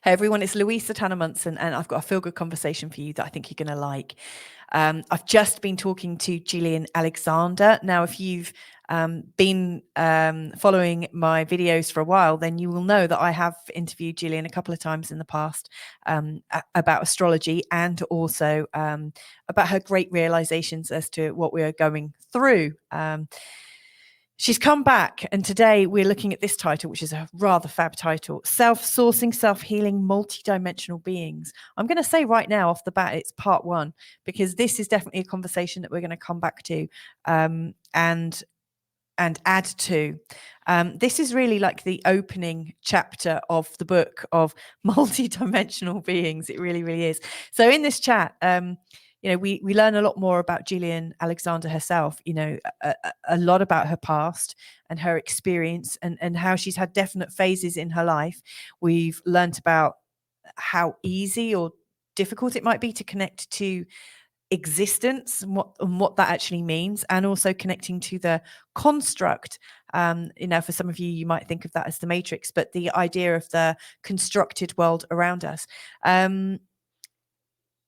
Hey everyone, it's Louisa Munson, and I've got a feel-good conversation for you that I think you're going to like. I've just been talking to Gillian Alexander. Now, if you've been following my videos for a while, then you will know that I have interviewed Gillian a couple of times in the past about astrology, and also about her great realizations as to what we are going through. She's come back, and today we're looking at this title, which is a rather fab title: Self-Sourcing, Self-Healing, Multidimensional Beings. I'm going to say right now off the bat, it's part one, because this is definitely a conversation that we're going to come back to and add to. This is really like the opening chapter of the book of multidimensional beings. It really, really is. So in this chat, we learn a lot more about Gillian Alexander herself, a lot about her past and her experience, and how she's had definite phases in her life. We've learned about how easy or difficult it might be to connect to existence and what that actually means, and also connecting to the construct. For some of you might think of that as the Matrix, but the idea of the constructed world around us.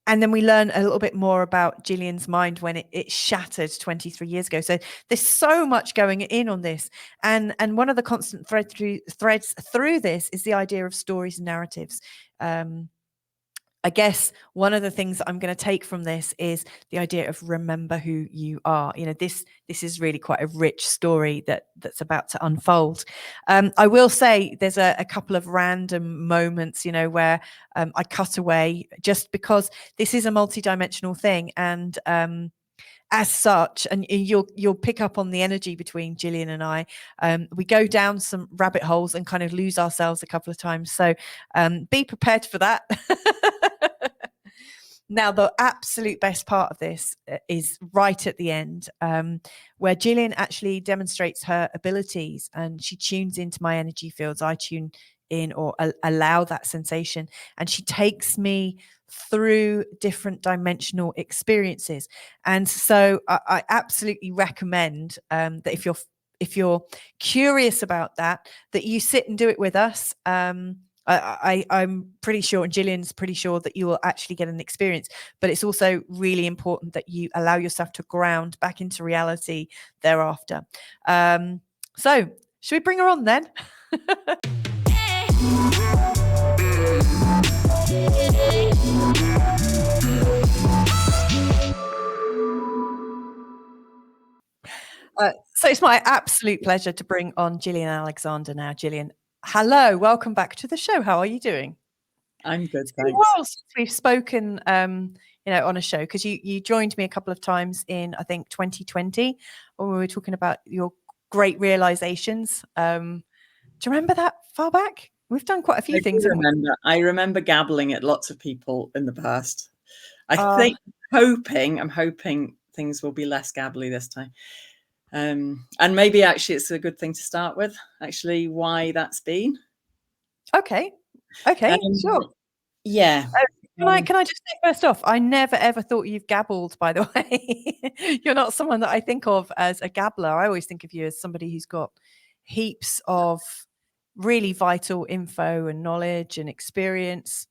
And then we learn a little bit more about Gillian's mind when it shattered 23 years ago. So there's so much going in on this. And one of the constant threads through this is the idea of stories and narratives. I guess one of the things that I'm going to take from this is the idea of remember who you are. This is really quite a rich story that's about to unfold. I will say there's a couple of random moments, where I cut away just because this is a multidimensional thing, and as such, and you'll pick up on the energy between Gillian and I. We go down some rabbit holes and kind of lose ourselves a couple of times. So be prepared for that. Now, the absolute best part of this is right at the end, where Gillian actually demonstrates her abilities, and she tunes into my energy fields. I tune in or allow that sensation, and she takes me through different dimensional experiences. And so I absolutely recommend that if you're curious about that you sit and do it with us. I'm pretty sure, and Gillian's pretty sure, that you will actually get an experience, but it's also really important that you allow yourself to ground back into reality thereafter. So should we bring her on then? So it's my absolute pleasure to bring on Gillian Alexander now. Gillian, hello, welcome back to the show. How are you doing? I'm good, It's been a while since we've spoken, on a show, because you joined me a couple of times in, I think, 2020, when we were talking about your great realizations. Do you remember that far back? We've done quite a few things. I remember gabbling at lots of people in the past. I'm hoping things will be less gabbly this time. And maybe actually it's a good thing to start with, actually, why that's been. Okay, sure. Yeah. Can I just say first off, I never ever thought you've gabbled, by the way. You're not someone that I think of as a gabbler. I always think of you as somebody who's got heaps of really vital info and knowledge and experience.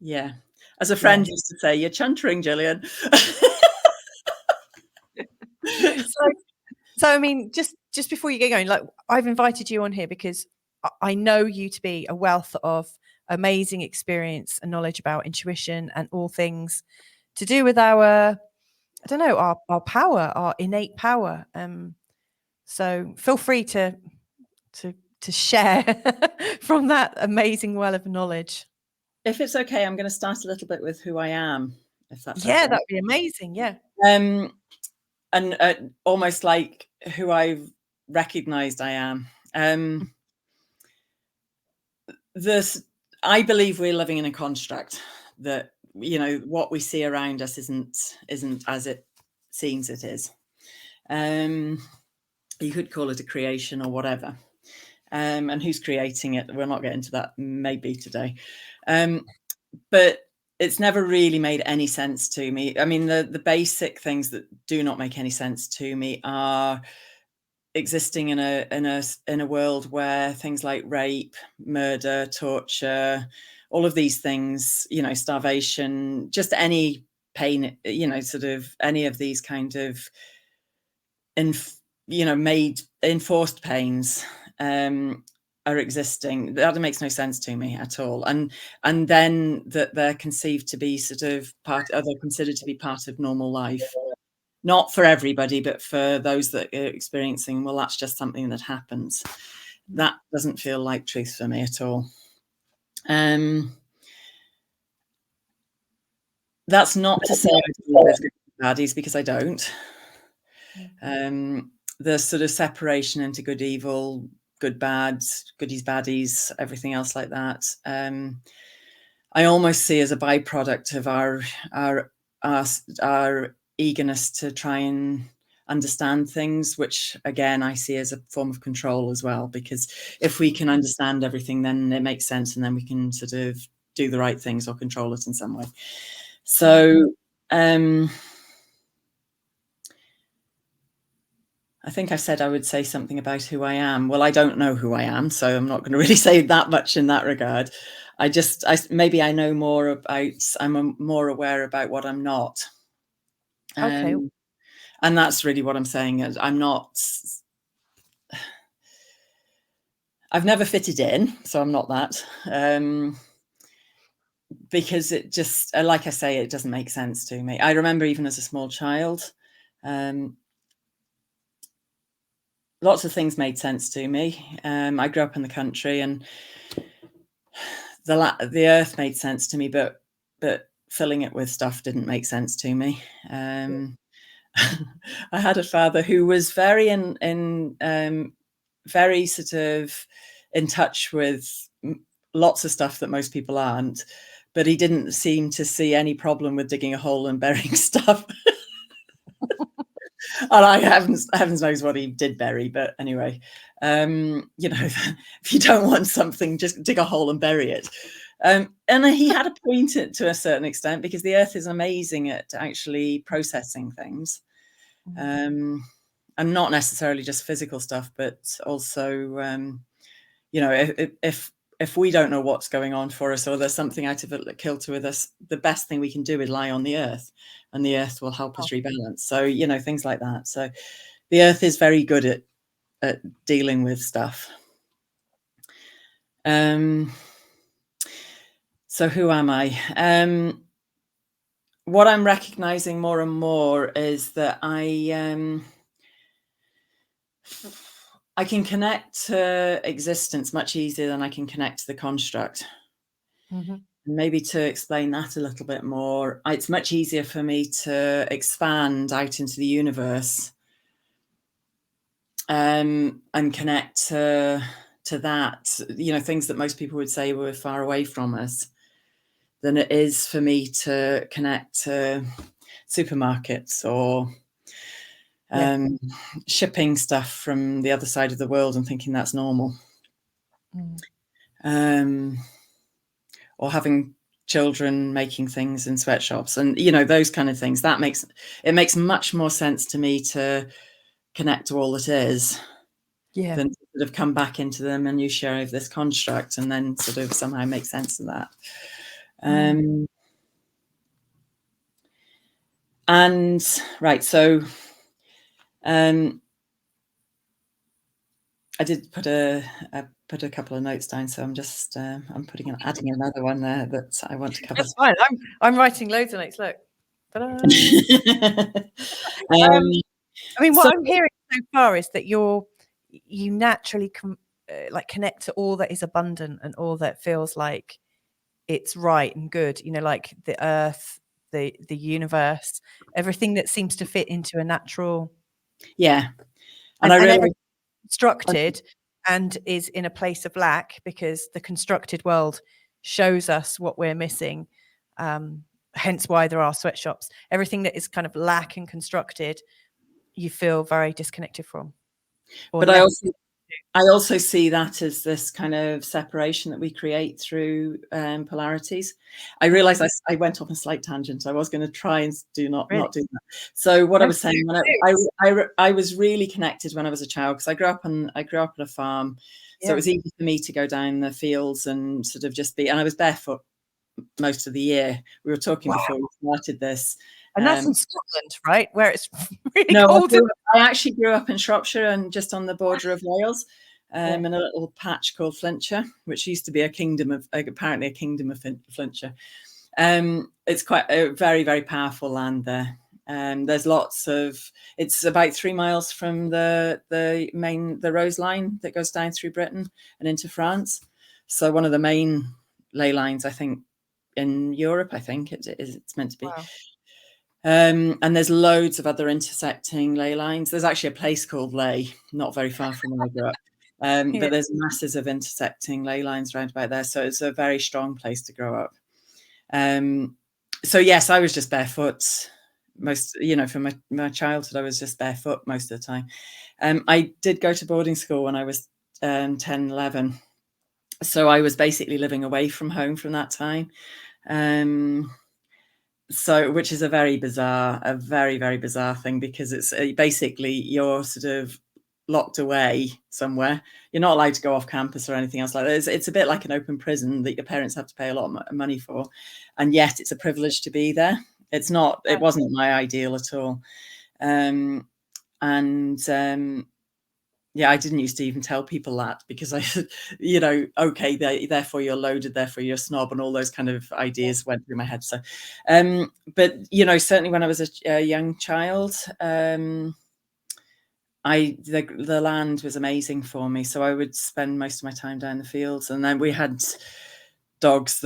Yeah. As a friend used to say, you're chuntering, Gillian. So I mean, just before you get going, like, I've invited you on here because I know you to be a wealth of amazing experience and knowledge about intuition and all things to do with our power, our innate power. So feel free to share from that amazing well of knowledge. If it's okay, I'm going to start a little bit with who I am, if that's okay. Yeah, that'd be amazing. Yeah. And almost like who I've recognized I am. I believe we're living in a construct that, what we see around us isn't as it seems it is. You could call it a creation or whatever. And who's creating it? We'll not get into that maybe today. But it's never really made any sense to me. I mean, the basic things that do not make any sense to me are existing in a world where things like rape, murder, torture, all of these things, you know, starvation, just any pain, you know, sort of any of these kind of made enforced pains are existing. That makes no sense to me at all. And then that they're conceived to be sort of they're considered to be part of normal life. Not for everybody, but for those that are experiencing, well, that's just something that happens. That doesn't feel like truth for me at all. That's not to say I believe there's good and baddies, because I don't. The sort of separation into good, evil, good, bad, goodies, baddies, everything else like that. I almost see as a byproduct of our eagerness to try and understand things, which again I see as a form of control as well, because if we can understand everything, then it makes sense, and then we can sort of do the right things or control it in some way. So I think I said I would say something about who I am. Well, I don't know who I am, so I'm not going to really say that much in that regard. Maybe I know more about, I'm more aware about what I'm not. Okay. And that's really what I'm saying. Is I'm not, I've never fitted in, so I'm not that. Because it just, like I say, it doesn't make sense to me. I remember even as a small child, lots of things made sense to me. I grew up in the country, and the earth made sense to me, but filling it with stuff didn't make sense to me. I had a father who was very very sort of in touch with lots of stuff that most people aren't, but he didn't seem to see any problem with digging a hole and burying stuff. And I heavens knows what he did bury, but anyway, you know, if you don't want something, just dig a hole and bury it. And he had a point to a certain extent, because the earth is amazing at actually processing things. And not necessarily just physical stuff, but also, you know, if we don't know what's going on for us, or there's something out of it that kilter with us, the best thing we can do is lie on the earth, and the earth will help us rebalance. So, you know, things like that. So the earth is very good at dealing with stuff. So who am I? What I'm recognizing more and more is that I can connect to existence much easier than I can connect to the construct. Maybe to explain that a little bit more, it's much easier for me to expand out into the universe and connect to that, you know, things that most people would say were far away from us, than it is for me to connect to supermarkets or shipping stuff from the other side of the world and thinking that's normal. Or having children making things in sweatshops, and, you know, those kind of things. It makes much more sense to me to connect to all that is, than to sort of come back into the minutiae of this construct and then sort of somehow make sense of that. And right, so I did put a couple of notes down, so I'm just I'm adding another one there that I want to cover. That's fine. I'm writing loads of notes. Look. I mean, what I'm hearing so far is that you naturally like connect to all that is abundant and all that feels like it's right and good. You know, like the earth, the universe, everything that seems to fit into a natural. Yeah, and I really constructed and is in a place of lack, because the constructed world shows us what we're missing. Hence why there are sweatshops. Everything that is kind of lack and constructed, you feel very disconnected from. But I also I also see that as this kind of separation that we create through polarities. I realized I went off a slight tangent. I was going to try and not do that. So what I was saying, when I was really connected when I was a child, because I grew up on a farm, so it was easy for me to go down the fields and sort of just be. And I was barefoot most of the year. We were talking before we started this. And that's in Scotland, right? Where it's really No, cold. I actually grew up in Shropshire and just on the border of Wales. In a little patch called Flintshire, which used to be apparently a kingdom of Flintshire. It's quite a very, very powerful land there. There's lots of. It's about 3 miles from the Rose line that goes down through Britain and into France. So one of the main ley lines, I think, in Europe. I think it's meant to be. Wow. And there's loads of other intersecting ley lines. There's actually a place called Ley, not very far from where I grew up. But there's masses of intersecting ley lines around about there. So it's a very strong place to grow up. So yes, I was just barefoot from my childhood. I was just barefoot most of the time. I did go to boarding school when I was 10, 11. So I was basically living away from home from that time. So, which is a very, very bizarre thing, because it's basically you're sort of locked away somewhere. You're not allowed to go off campus or anything else like that. It's a bit like an open prison that your parents have to pay a lot of money for, and yet it's a privilege to be there. It's not. It wasn't my ideal at all, yeah, I didn't used to even tell people that, because I, okay, therefore you're loaded, therefore you're a snob, and all those kind of ideas went through my head. So, but certainly when I was a young child, the land was amazing for me. So I would spend most of my time down the fields, and then we had dogs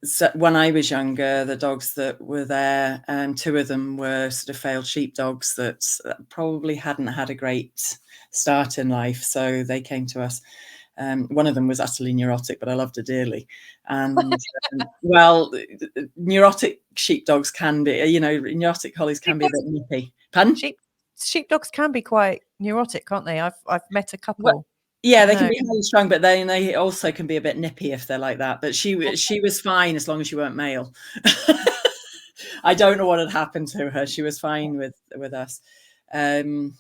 so when I was younger, the dogs that were there, 2 of them were sort of failed sheepdogs that probably hadn't had a great start in life. So they came to us. One of them was utterly neurotic, but I loved her dearly. And well, neurotic sheepdogs can be, neurotic collies can be a bit nippy. Pardon? Sheepdogs can be quite neurotic, can't they? I've met a couple. Well, yeah, they can be highly strung, but they also can be a bit nippy if they're like that. But she was fine as long as she weren't male. I don't know what had happened to her. She was fine with us. And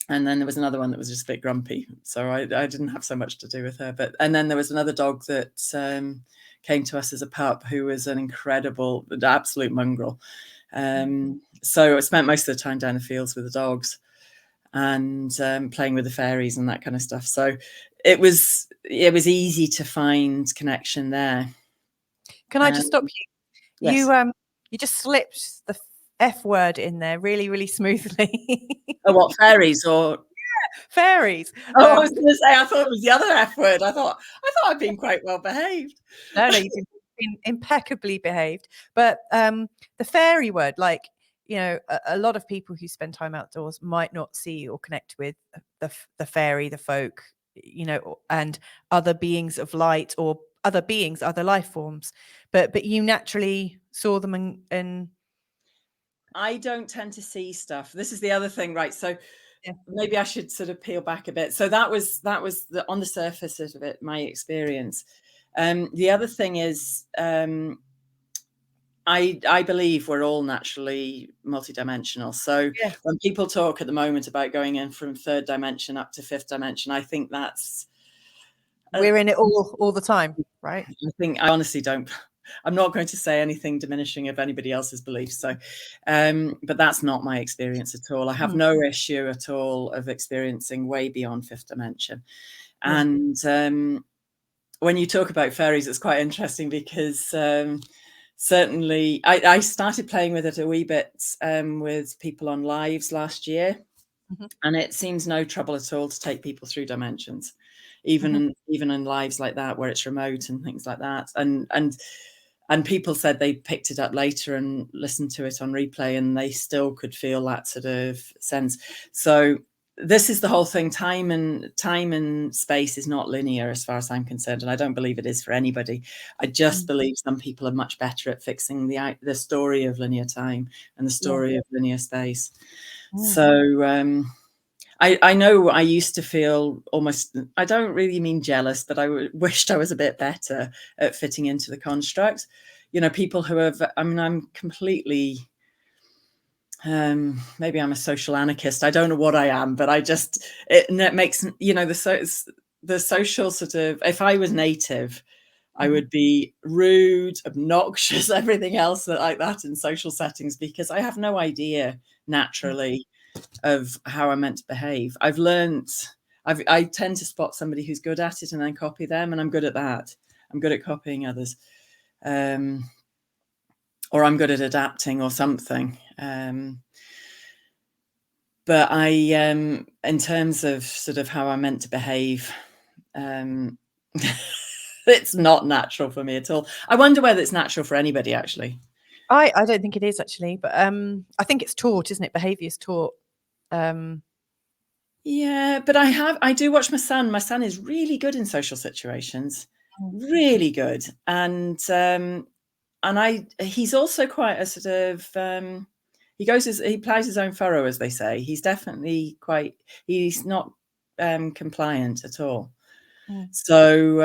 then there was another one that was just a bit grumpy. So I didn't have so much to do with her. And then there was another dog that came to us as a pup, who was an incredible, absolute mongrel. So I spent most of the time down the fields with the dogs, and playing with the fairies and that kind of stuff. So it was easy to find connection there. Can I just stop you? Yes. You just slipped the F word in there really, really smoothly. Oh, what, fairies or? Yeah, fairies. Oh, I was going to say, I thought it was the other F word. I thought I'd been quite well behaved. No, you've been impeccably behaved. But the fairy word, like, a lot of people who spend time outdoors might not see or connect with the fairy, the folk, and other beings of light, or other beings, other life forms. But you naturally saw them, and I don't tend to see stuff. This is the other thing, right? So maybe I should sort of peel back a bit. So that was on the surface of it, my experience. The other thing is, I believe we're all naturally multidimensional. So when people talk at the moment about going in from 3rd dimension up to 5th dimension, I think that's we're in it all the time, right? I honestly don't. I'm not going to say anything diminishing of anybody else's beliefs. So, but that's not my experience at all. I have no issue at all of experiencing way beyond 5th dimension. And when you talk about fairies, it's quite interesting, because certainly I started playing with it a wee bit with people on lives last year, and it seems no trouble at all to take people through dimensions, even in lives like that where it's remote and things like that. And people said they picked it up later and listened to it on replay, and they still could feel that sort of sense. So this is the whole thing. Time and space is not linear, as far as I'm concerned, and I don't believe it is for anybody. I just believe some people are much better at fixing the story of linear time and the story of linear space. So I know I used to feel almost, I don't really mean jealous, but I wished I was a bit better at fitting into the construct. You know, people who have, I mean, I'm completely, maybe I'm a social anarchist. I don't know what I am, but I just, it makes, you know, the social sort of, if I was native, I would be rude, obnoxious, everything else like that in social settings, because I have no idea naturally of how I'm meant to behave. I've learned, I tend to spot somebody who's good at it and then copy them, and I'm good at that. I'm good at copying others, or I'm good at adapting or something. But I, in terms of sort of how I'm meant to behave, it's not natural for me at all. I wonder whether it's natural for anybody, actually. I don't think it is, actually, but I think it's taught, isn't it? Behaviour is taught. Yeah, but I do watch my son. My son is really good in social situations, really good, and he's also quite a sort of he plows his own furrow, as they say. He's definitely he's not compliant at all. So,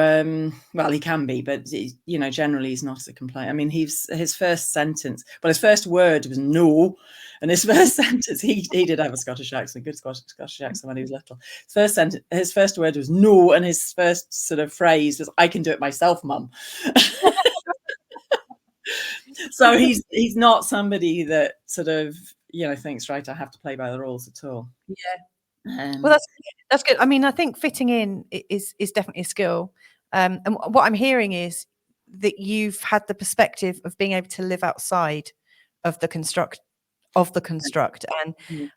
well, he can be, but you know, generally he's not a compliant. I mean, his first sentence, well, his first word was no, and his first sentence, he did have a Scottish accent, good Scottish accent when he was little. His first word was no, and his first sort of phrase was, "I can do it myself, mum." So he's not somebody that sort of, you know, thinks, right, I have to play by the rules at all. Yeah. Well, that's good. I mean, I think fitting in is definitely a skill. And what I'm hearing is that you've had the perspective of being able to live outside of the construct, and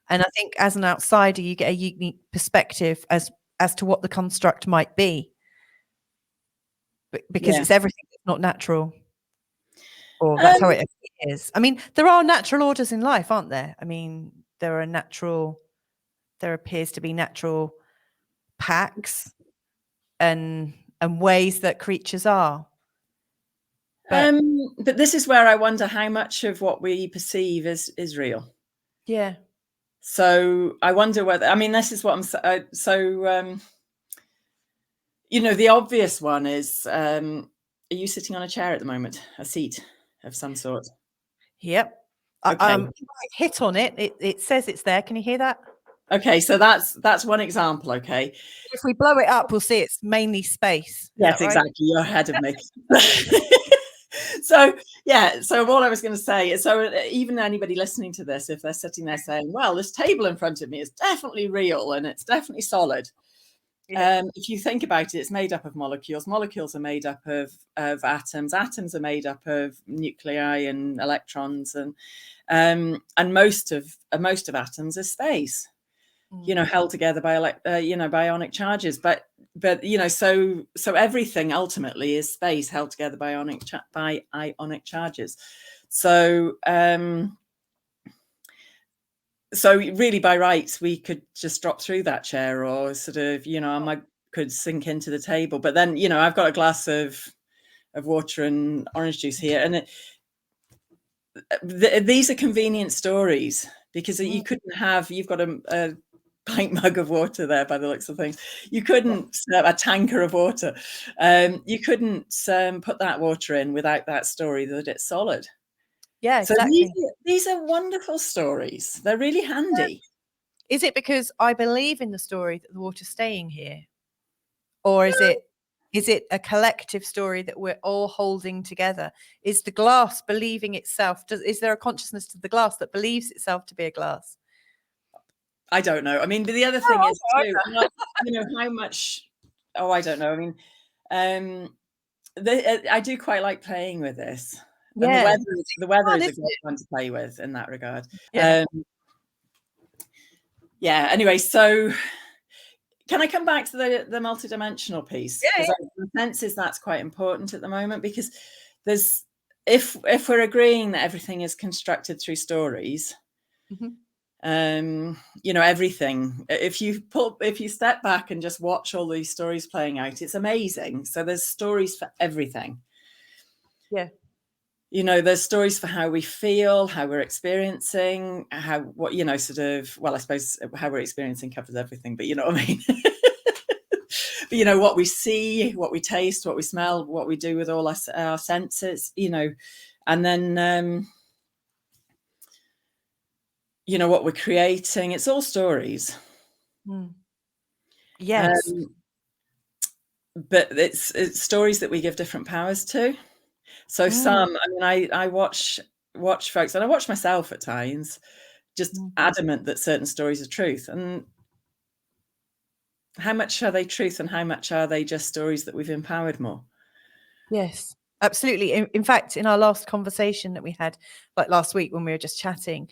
I think as an outsider, you get a unique perspective as to what the construct might be, because it's everything that's not natural. Or that's how it is. I mean, there are natural orders in life, aren't there? I mean, there appears to be natural packs and ways that creatures are. But this is where I wonder how much of what we perceive is real. Yeah. So I wonder whether, I mean, this is what I'm you know, the obvious one is, are you sitting on a chair at the moment? A seat of some sort? Yep. Okay. I hit on it. It says it's there. Can you hear that? Okay, so that's one example. Okay. If we blow it up, we'll see it's mainly space. Yes, exactly. You're ahead of me. So yeah, so what I was going to say is, so even anybody listening to this, if they're sitting there saying, well, this table in front of me is definitely real and it's definitely solid. Yeah. If you think about it, it's made up of molecules. Molecules are made up of atoms. Atoms are made up of nuclei and electrons, and most of atoms is space. You know, held together by by ionic charges. But you know, so everything ultimately is space held together by ionic charges. So so really, by rights, we could just drop through that chair, or sort of, you know, I could sink into the table. But then, you know, I've got a glass of water and orange juice here, and these are convenient stories, because you couldn't have, you've got a pint mug of water there by the looks of things. You couldn't, a tanker of water. You couldn't put that water in without that story that it's solid. Yeah, exactly. So these are wonderful stories. They're really handy. Is it because I believe in the story that the water's staying here? Or is it a collective story that we're all holding together? Is the glass believing itself? Is there a consciousness to the glass that believes itself to be a glass? I don't know. I mean, but the other thing is too, you know, how much, I don't know. I mean, I do quite like playing with this. Yeah. And the weather is a great one to play with in that regard. Yeah. Yeah, anyway, so can I come back to the multidimensional piece? Yeah, Because the sense is that's quite important at the moment, because there's, if we're agreeing that everything is constructed through stories, you know, everything, if you step back and just watch all these stories playing out, it's amazing. So there's stories for everything. Yeah. you know, there's stories for how we feel, how we're experiencing, what, you know, sort of, well, I suppose how we're experiencing covers everything, but you know what I mean? But, you know, what we see, what we taste, what we smell, what we do with all our senses, you know, and then, you know, what we're creating. It's all stories. Yes. But it's stories that we give different powers to. So some, I mean, I watch folks, and I watch myself at times, just adamant that certain stories are truth. And how much are they truth and how much are they just stories that we've empowered more? Yes, absolutely. In fact, in our last conversation that we had, like last week when we were just chatting,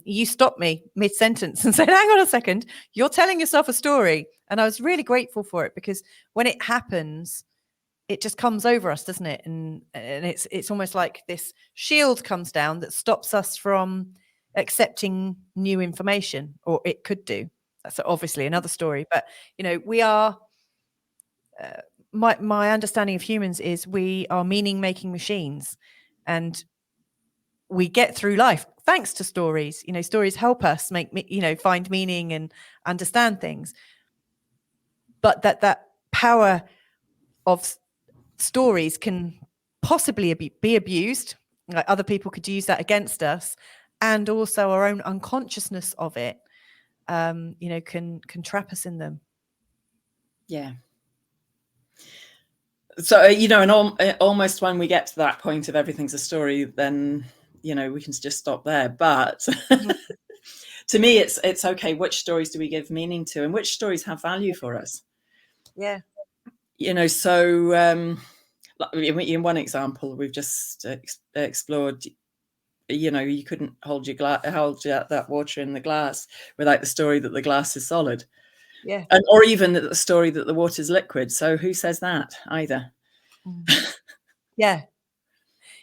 you stopped me mid-sentence and said, hang on a second, you're telling yourself a story. And I was really grateful for it, because when it happens, it just comes over us, doesn't it? And it's almost like this shield comes down that stops us from accepting new information, or it could do. That's obviously another story. But, you know, we are... my understanding of humans is we are meaning-making machines, and we get through life thanks to stories. You know, stories help us find meaning and understand things. But that power of stories can possibly be abused. Like, other people could use that against us, and also our own unconsciousness of it, you know, can trap us in them. Yeah. So, you know, and almost when we get to that point of everything's a story, then, you know, we can just stop there. But to me, it's okay. Which stories do we give meaning to, and which stories have value for us? Yeah. You know, so in one example, we've just explored, you know, you couldn't hold that water in the glass without the story that the glass is solid. Yeah. And, or even the story that the water's liquid. So who says that either? Yeah.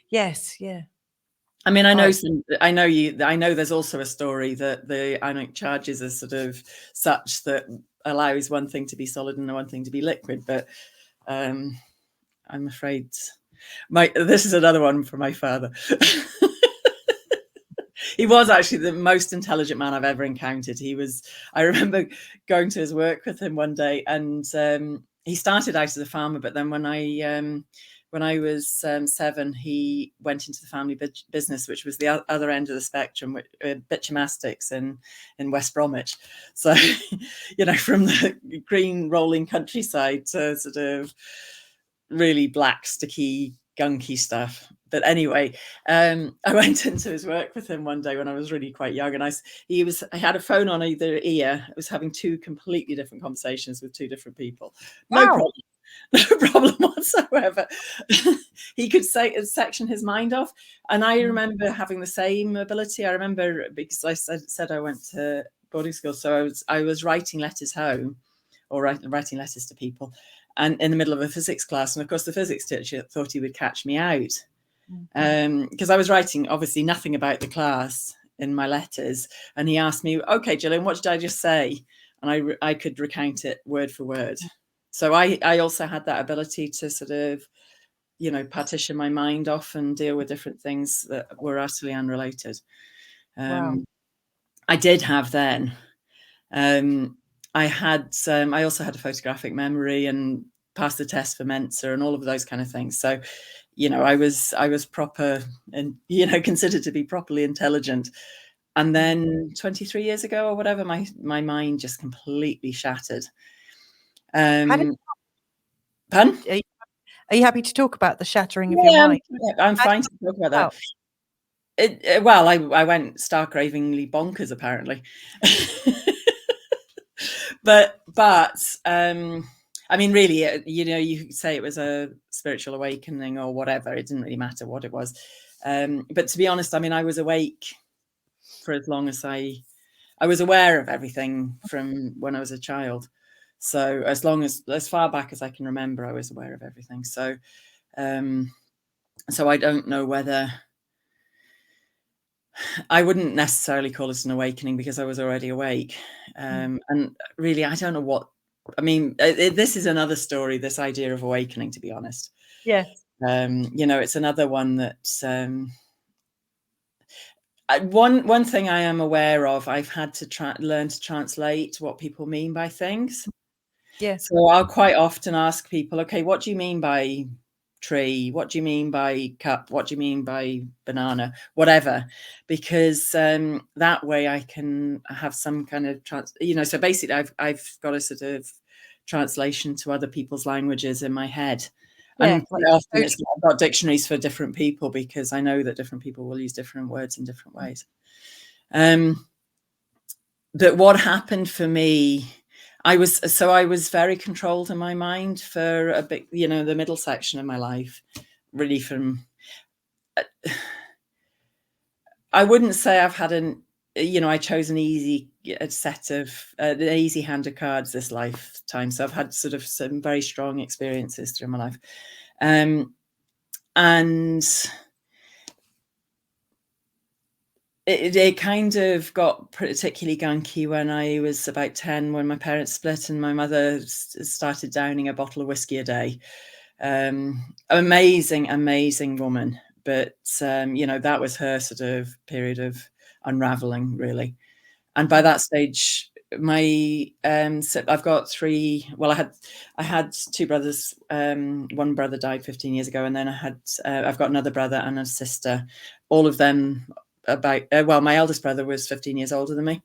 Yes. Yeah. I mean, I know there's also a story that the ionic charges are sort of such that allows one thing to be solid and one thing to be liquid. But I'm afraid this is another one from my father. He was actually the most intelligent man I've ever encountered. I remember going to his work with him one day, and he started out as a farmer, but then when I was 7, he went into the family business, which was the other end of the spectrum, bitumastics in West Bromwich. So, you know, from the green rolling countryside to sort of really black, sticky, gunky stuff. But anyway, I went into his work with him one day when I was really quite young, and I had a phone on either ear. I was having 2 completely different conversations with 2 different people. No problem. No problem whatsoever. He could section his mind off. And I remember having the same ability. I remember, because I said I went to boarding school, so I was writing letters home, or writing letters to people, and in the middle of a physics class. And of course, the physics teacher thought he would catch me out, because I was writing obviously nothing about the class in my letters. And he asked me, okay, Gillian, what did I just say? And I could recount it word for word. So I also had that ability to sort of, you know, partition my mind off and deal with different things that were utterly unrelated. Wow. I did have then. I also had a photographic memory and passed the test for Mensa and all of those kind of things. So, you know, I was proper and, you know, considered to be properly intelligent. And then 23 years ago or whatever, my mind just completely shattered. Pardon? Are you happy to talk about the shattering of your mind? I'm fine to talk about that. Well, I went stark ravingly bonkers, apparently. but I mean, really, you know, you could say it was a spiritual awakening or whatever. It didn't really matter what it was. But to be honest, I mean, I was awake for as long as I was aware of everything from when I was a child. So as far back as I can remember, I was aware of everything. So, so I don't know whether I wouldn't necessarily call it an awakening, because I was already awake. And really, I don't know I mean, this is another story, this idea of awakening, to be honest. Yes. You know, it's another one that one thing I am aware of, I've had to learn to translate what people mean by things. Yeah. So I'll quite often ask people, okay, what do you mean by tree? What do you mean by cup? What do you mean by banana? Whatever, because that way I can have some kind of you know. So basically, I've got a sort of translation to other people's languages in my head. Yeah, And quite often I've got dictionaries for different people, because I know that different people will use different words in different ways. But what happened for me, I was very controlled in my mind for a bit, you know, the middle section of my life, really from, I wouldn't say I've had you know, I chose an easy set of, an easy hand of cards this lifetime. So I've had sort of some very strong experiences through my life. And it kind of got particularly gunky when I was about 10, when my parents split and my mother started downing a bottle of whiskey a day. Amazing woman. But, you know, that was her sort of period of unraveling, really. And by that stage, I've got three. Well, I had two brothers. One brother died 15 years ago, and then I've got another brother and a sister. All of them about. Well, my eldest brother was 15 years older than me,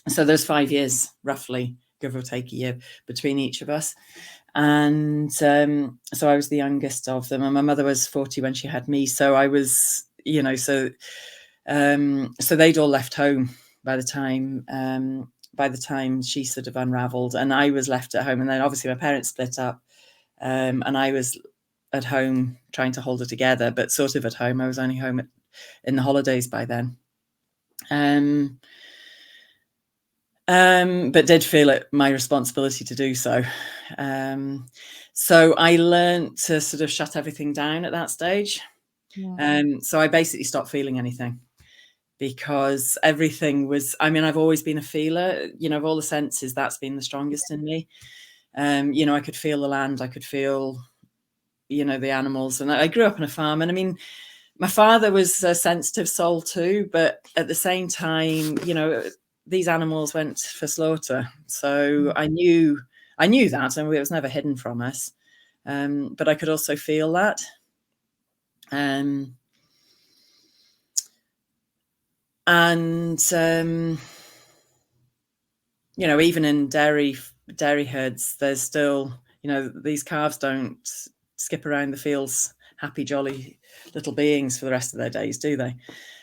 so there's 5 years, roughly, give or take a year, between each of us. And so I was the youngest of them, and my mother was 40 when she had me. So I was, you know, so they'd all left home by the time she sort of unraveled, and I was left at home. And then obviously my parents split up, and I was at home trying to hold it together, but sort of at home. I was only home in the holidays by then. But did feel it my responsibility to do so. So I learned to sort of shut everything down at that stage. So I basically stopped feeling anything, because everything was, I mean, I've always been a feeler, you know, of all the senses, that's been the strongest in me. You know, I could feel the land, I could feel, you know, the animals. And I grew up on a farm, and I mean, my father was a sensitive soul too, but at the same time, you know, these animals went for slaughter. So I knew that, and it was never hidden from us. But I could also feel that. You know, even in dairy herds, there's still, you know, these calves don't skip around the fields happy, jolly little beings for the rest of their days, do they?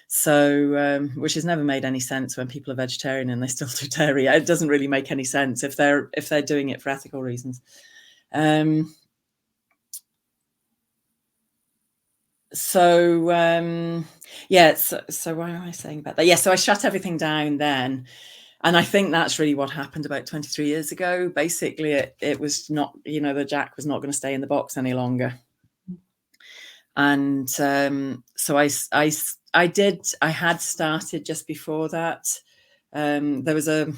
So, which has never made any sense when people are vegetarian and they still do dairy. It doesn't really make any sense if they're doing it for ethical reasons. So why am I saying about that? Yeah, so I shut everything down then. And I think that's really what happened about 23 years ago. Basically, it was not, you know, the Jack was not going to stay in the box any longer. And so I had started just before that. There was an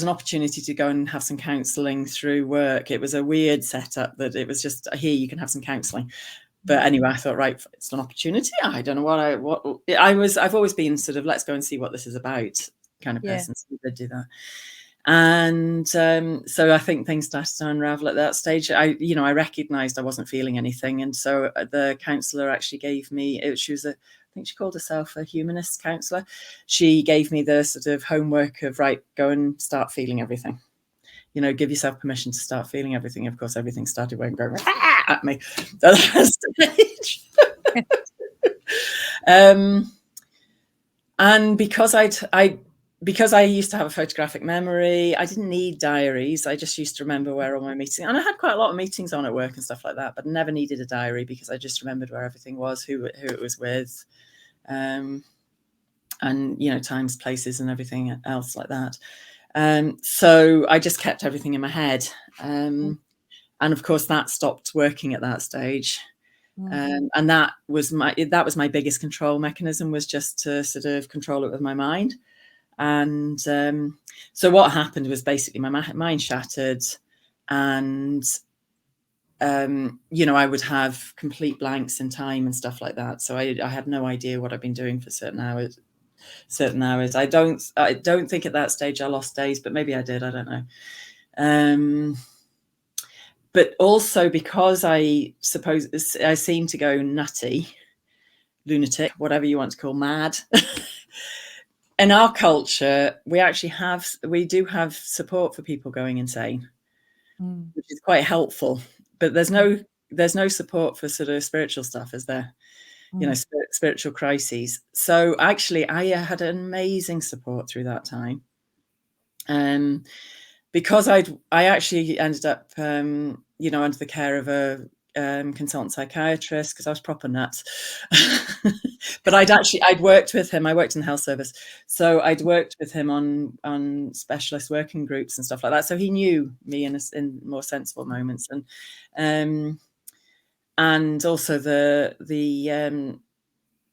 opportunity to go and have some counselling through work. It was a weird setup that it was just, here, you can have some counselling. But anyway, I thought, right, it's an opportunity. I don't know I've always been sort of, let's go and see what this is about kind of person. So we did do that. And so I think things started to unravel at that stage. I recognized I wasn't feeling anything. And so the counsellor actually gave me, she was I think she called herself a humanist counsellor. She gave me the sort of homework of, right, go and start feeling everything. You know, give yourself permission to start feeling everything. Of course, everything started going at me at that stage. And because I used to have a photographic memory, I didn't need diaries. I just used to remember where all my meetings, and I had quite a lot of meetings on at work and stuff like that, but I never needed a diary because I just remembered where everything was, who it was with, and, you know, times, places, and everything else like that. So I just kept everything in my head. And of course that stopped working at that stage. And that was my biggest control mechanism, was just to sort of control it with my mind. And so what happened was basically my mind shattered, and you know, I would have complete blanks in time and stuff like that. So I had no idea what I'd been doing for certain hours. I don't think at that stage I lost days, but maybe I did. I don't know. But also because I suppose I seem to go nutty, lunatic, whatever you want to call mad. In our culture, we do have support for people going insane, which is quite helpful. But there's no support for sort of spiritual stuff, is there? You know, spiritual crises. So actually, I had an amazing support through that time. Because I actually ended up, you know, under the care of a consultant psychiatrist, because I was proper nuts. But I'd worked with him. I worked in the health service, so I'd worked with him on specialist working groups and stuff like that. So he knew me in more sensible moments, and also the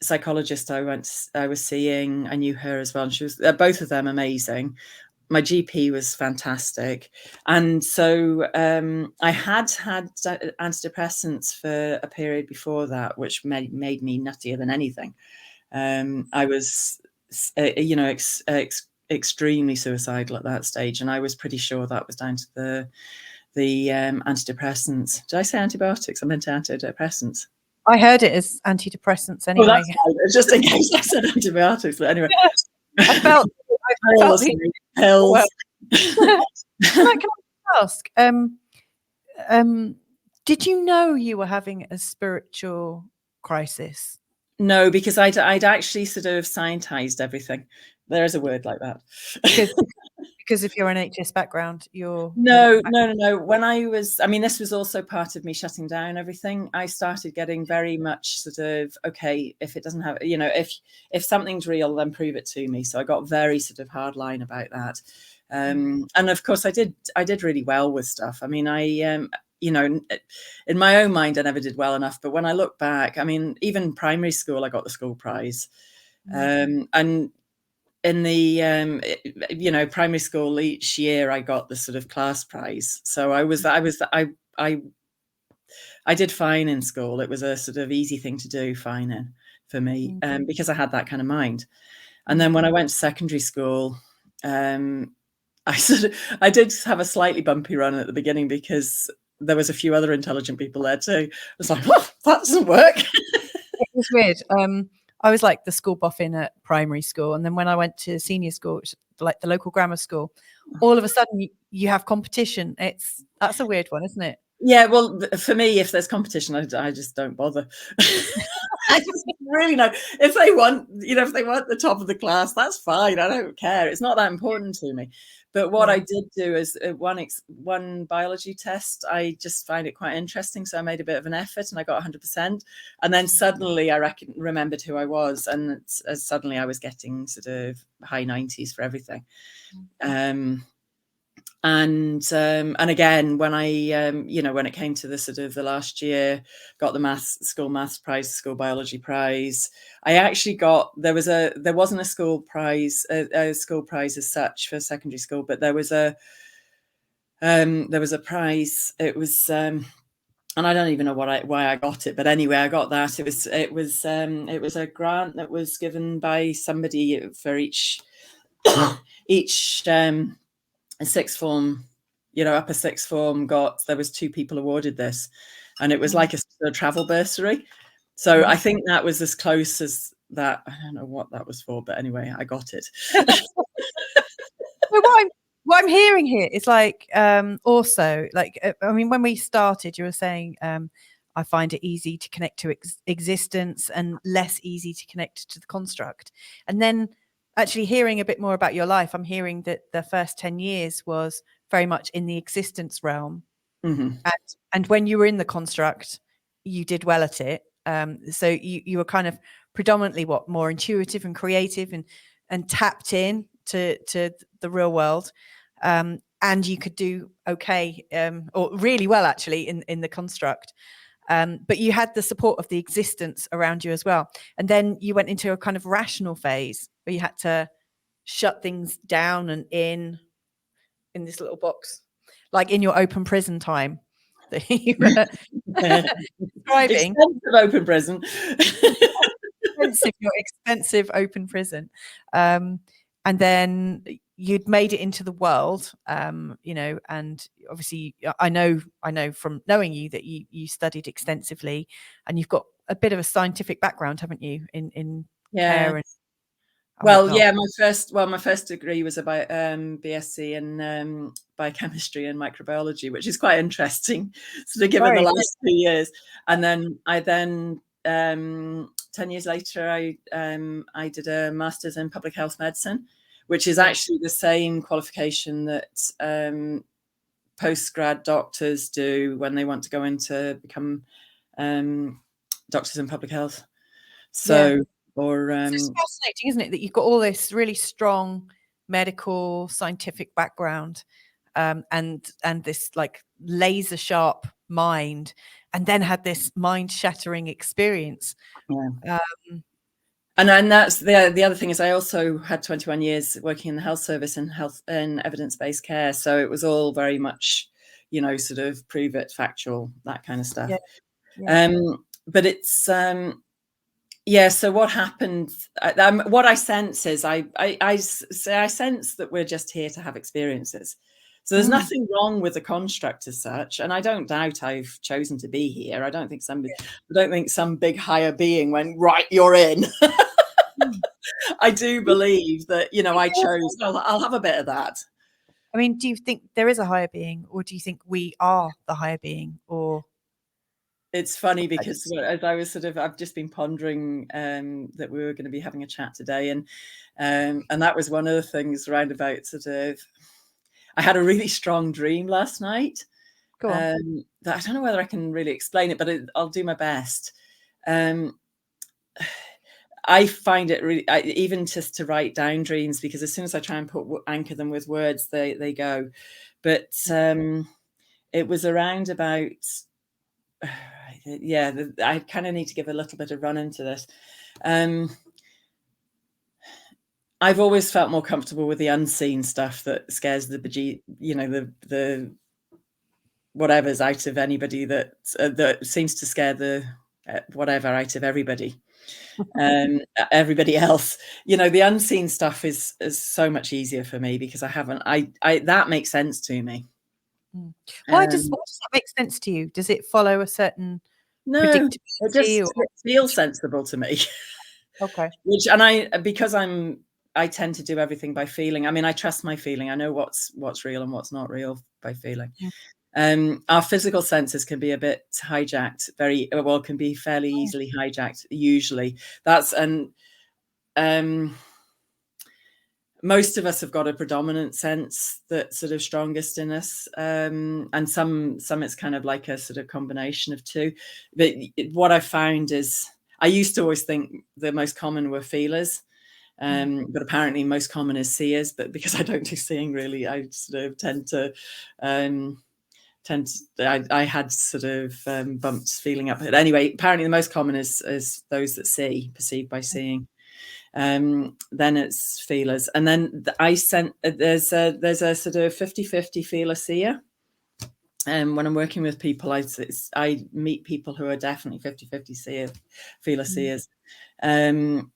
psychologist I was seeing, I knew her as well, and she was both of them amazing. My GP was fantastic, and so I had antidepressants for a period before that, which made me nuttier than anything. I was, you know, extremely suicidal at that stage, and I was pretty sure that was down to the antidepressants. Did I say antibiotics? I meant antidepressants. I heard it as antidepressants anyway. Well, that's fine. Just in case I said antibiotics, but anyway. I felt pills. Well, can I ask? Did you know you were having a spiritual crisis? No, because I'd actually sort of scientized everything. There is a word like that. Because of your NHS background, you're no. When I mean, this was also part of me shutting down everything. I started getting very much sort of, okay, if it doesn't have, you know, if something's real, then prove it to me. So I got very sort of hard line about that. And of course, I did really well with stuff. I mean, you know, in my own mind, I never did well enough. But when I look back, I mean, even primary school, I got the school prize, and in the you know, primary school, each year I got the sort of class prize. So I did fine in school. It was a sort of easy thing to do, fine in for me, because I had that kind of mind. And then when I went to secondary school, I did have a slightly bumpy run at the beginning, because there was a few other intelligent people there too. I was like, oh, that doesn't work. It was weird. I was like the school boffin at primary school, and then when I went to senior school, which, like the local grammar school, all of a sudden you have competition. That's a weird one, isn't it? Yeah, well, for me, if there's competition, I just don't bother. I just really know if they want, you know, if they want the top of the class, that's fine. I don't care. It's not that important to me. But what I did do is one biology test. I just find it quite interesting, so I made a bit of an effort, and I got 100%. And then suddenly I remembered who I was, and suddenly I was getting sort of high 90s for everything. And again, when I you know, when it came to the sort of the last year, got the school maths prize, school biology prize. I actually got, there wasn't a school prize as such for secondary school, but there was a prize. It was and I don't even know why I got it, but anyway, I got that. It was a grant that was given by somebody for each sixth form, you know, upper sixth form there was 2 people awarded this, and it was like a travel bursary. So I think that was as close as that. I don't know what that was for, but anyway, I got it. What I'm hearing here is like, also, like, I mean, when we started, you were saying, I find it easy to connect to existence and less easy to connect to the construct. And then actually hearing a bit more about your life, I'm hearing that the first 10 years was very much in the existence realm. And when you were in the construct, you did well at it. So you were kind of predominantly more intuitive and creative and tapped in to the real world. And you could do okay, or really well actually in the construct. But you had the support of the existence around you as well. And then you went into a kind of rational phase where you had to shut things down and in this little box, like in your open prison time. that you were describing. Expensive open prison. Your expensive open prison. And then you'd made it into the world, you know, and obviously I know from knowing you that you studied extensively, and you've got a bit of a scientific background, haven't you, in care and well, whatnot. yeah, my first degree was about BSc in biochemistry and microbiology, which is quite interesting, sort of given the last 2 years. And then 10 years later, I did a master's in public health medicine, which is actually the same qualification that postgrad doctors do when they want to go into become doctors in public health. So, or so it's fascinating, isn't it, that you've got all this really strong medical scientific background, and this like laser sharp mind, and then had this mind shattering experience. And then that's the other thing is I also had 21 years working in the health service and health and evidence-based care. So it was all very much, you know, sort of prove it, factual, that kind of stuff. But it's so what happened? What I sense is I sense that we're just here to have experiences. So there's nothing wrong with the construct as such, and I don't doubt I've chosen to be here. I don't think some big higher being went, right, you're in. I do believe that, you know, I chose. I'll have a bit of that. I mean, do you think there is a higher being, or do you think we are the higher being? Or it's funny because as I was I've just been pondering that we were going to be having a chat today, and that was one of the things around about I had a really strong dream last night. That I don't know whether I can really explain it, but I'll do my best. I find it really, even just to write down dreams, because as soon as I try and anchor them with words, they go. But it was around about, I kind of need to give a little bit of run into this. I've always felt more comfortable with the unseen stuff that scares the whatever's out of anybody, that seems to scare the whatever out of everybody. Everybody else, you know, the unseen stuff is so much easier for me because that makes sense to me. Why does that make sense to you? Does it follow a certain predictability? It feels sensible to me. Okay. Because I tend to do everything by feeling. I mean, I trust my feeling. I know what's real and what's not real by feeling. Our physical senses can be a bit hijacked, can be fairly easily hijacked usually. Most of us have got a predominant sense that's sort of strongest in us, and some it's kind of like a sort of combination of two. But what I found is I used to always think the most common were feelers, but apparently most common is seers. But because I don't do seeing really, I sort of tend to I had sort of bumps feeling up. But anyway, apparently the most common is those that see, perceived by seeing. Then it's feelers, and then there's a sort of 50-50 feeler seer. When I'm working with people, I meet people who are definitely 50-50 feeler seers, and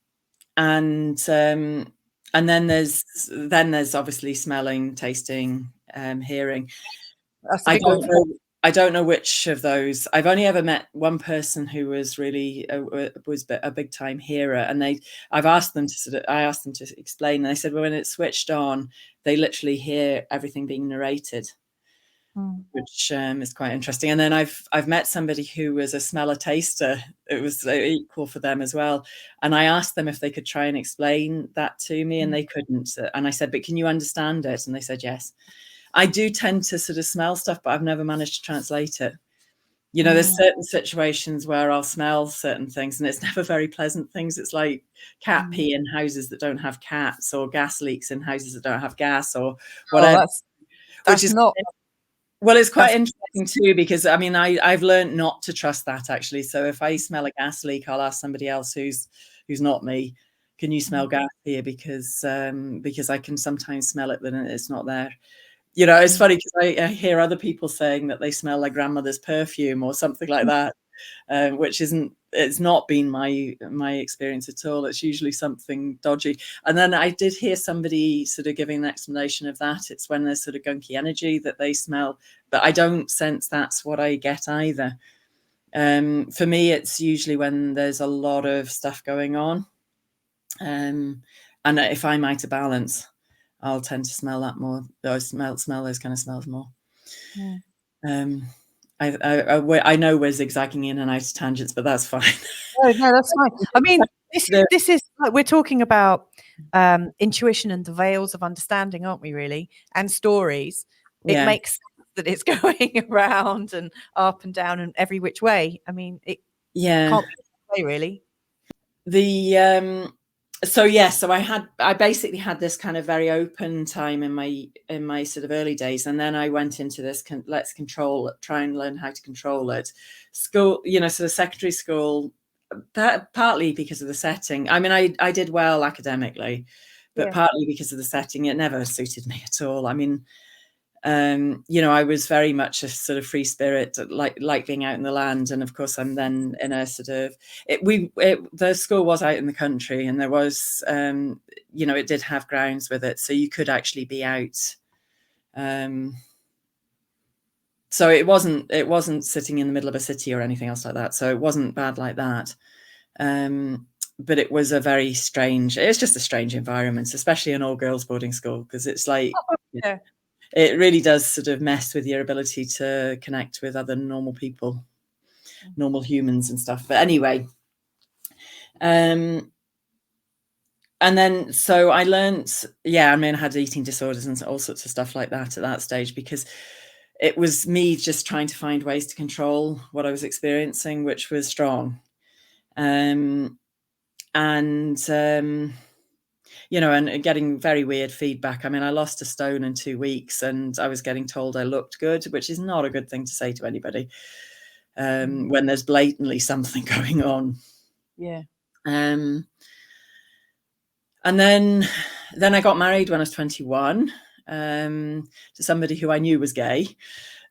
then there's obviously smelling, tasting, hearing. I don't know which of those. I've only ever met one person who was really was a big time hearer, and I asked them to explain, and they said, well, when it's switched on, they literally hear everything being narrated, which is quite interesting. And then I've met somebody who was a smeller taster. It was equal for them as well. And I asked them if they could try and explain that to me, and they couldn't. And I said, but can you understand it? And they said yes. I do tend to sort of smell stuff, but I've never managed to translate it. You know, there's certain situations where I'll smell certain things and it's never very pleasant things. It's like cat pee in houses that don't have cats, or gas leaks in houses that don't have gas, or whatever. It's quite interesting too, because I mean, I've learned not to trust that actually. So if I smell a gas leak, I'll ask somebody else who's not me, can you smell gas here? Because I can sometimes smell it, but it's not there. You know, it's funny because I hear other people saying that they smell like grandmother's perfume or something like that, which it's not been my experience at all. It's usually something dodgy. And then I did hear somebody sort of giving an explanation of that. It's when there's sort of gunky energy that they smell, but I don't sense that's what I get either. For me, it's usually when there's a lot of stuff going on. And if I'm out of balance, I'll tend to smell that more. Or smell those kind of smells more. I know we're zigzagging in and out of tangents, but that's fine. No, that's fine. I mean, this is like we're talking about intuition and the veils of understanding, aren't we? Really, and stories. It makes sense that it's going around and up and down and every which way. I mean, it can't be this way, really. So I basically had this kind of very open time in my sort of early days, and then I went into this try and learn how to control it. School, you know, sort of secondary school, partly because of the setting. I mean, I did well academically, but partly because of the setting, it never suited me at all. I mean, you know, I was very much a sort of free spirit, like being out in the land. And of course, I'm then in a sort of the school was out in the country, and there was, you know, it did have grounds with it, so you could actually be out. So it wasn't sitting in the middle of a city or anything else like that. So it wasn't bad like that. But it was it's just a strange environment, especially an all girls boarding school, because it's like, it really does sort of mess with your ability to connect with other normal people, normal humans and stuff. But anyway, and then so I learned, I mean, I had eating disorders and all sorts of stuff like that at that stage, because it was me just trying to find ways to control what I was experiencing, which was strong. You know, and getting very weird feedback. I mean, I lost a stone in 2 weeks, and I was getting told I looked good, which is not a good thing to say to anybody when there's blatantly something going on. And then I got married when I was 21 to somebody who I knew was gay.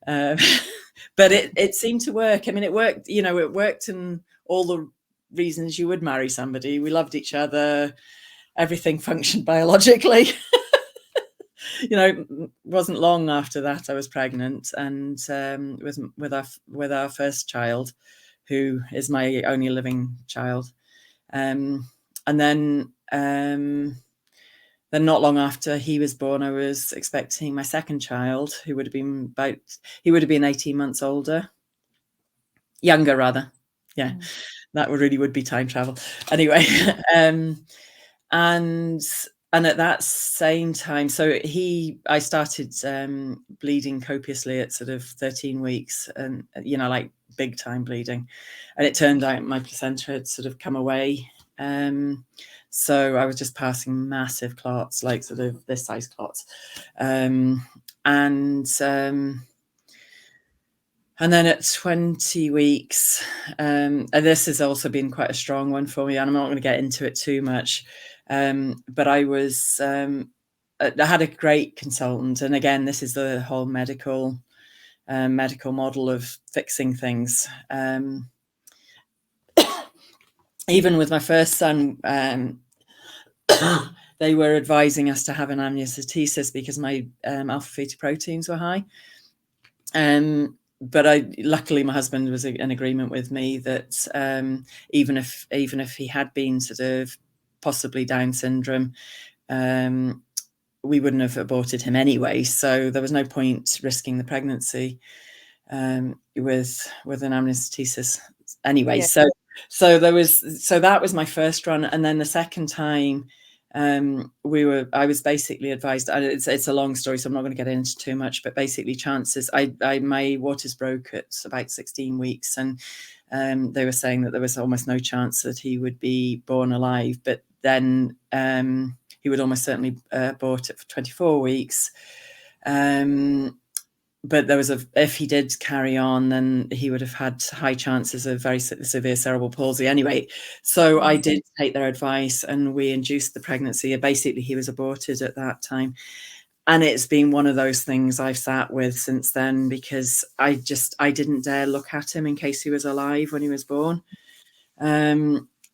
But it seemed to work. I mean, it worked, you know, it worked in all the reasons you would marry somebody. We loved each other. Everything functioned biologically. You know, it wasn't long after that I was pregnant, and with our first child, who is my only living child. And then not long after he was born, I was expecting my second child, who would have been 18 months younger rather. Yeah, that really would be time travel. Anyway, and at that same time, so I started bleeding copiously at sort of 13 weeks, and, you know, like big time bleeding. And it turned out my placenta had sort of come away. So I was just passing massive clots, like sort of this size clots. And then at 20 weeks, and this has also been quite a strong one for me, and I'm not going to get into it too much. But I had a great consultant. And again, this is the whole medical model of fixing things. Even with my first son, they were advising us to have an amniocentesis because my alpha fetoproteins were high. But luckily my husband was in agreement with me that even if he had been sort of possibly Down syndrome, we wouldn't have aborted him anyway. So there was no point risking the pregnancy with an amniocentesis anyway. Yeah. So that was my first run, and then the second time I was basically advised. It's a long story, so I'm not going to get into too much. But basically, chances my waters broke at about 16 weeks, and they were saying that there was almost no chance that he would be born alive. But then he would almost certainly abort it for 24 weeks. But if he did carry on, then he would have had high chances of very severe cerebral palsy anyway. So I did take their advice, and we induced the pregnancy. Basically, he was aborted at that time. And it's been one of those things I've sat with since then, because I didn't dare look at him in case he was alive when he was born.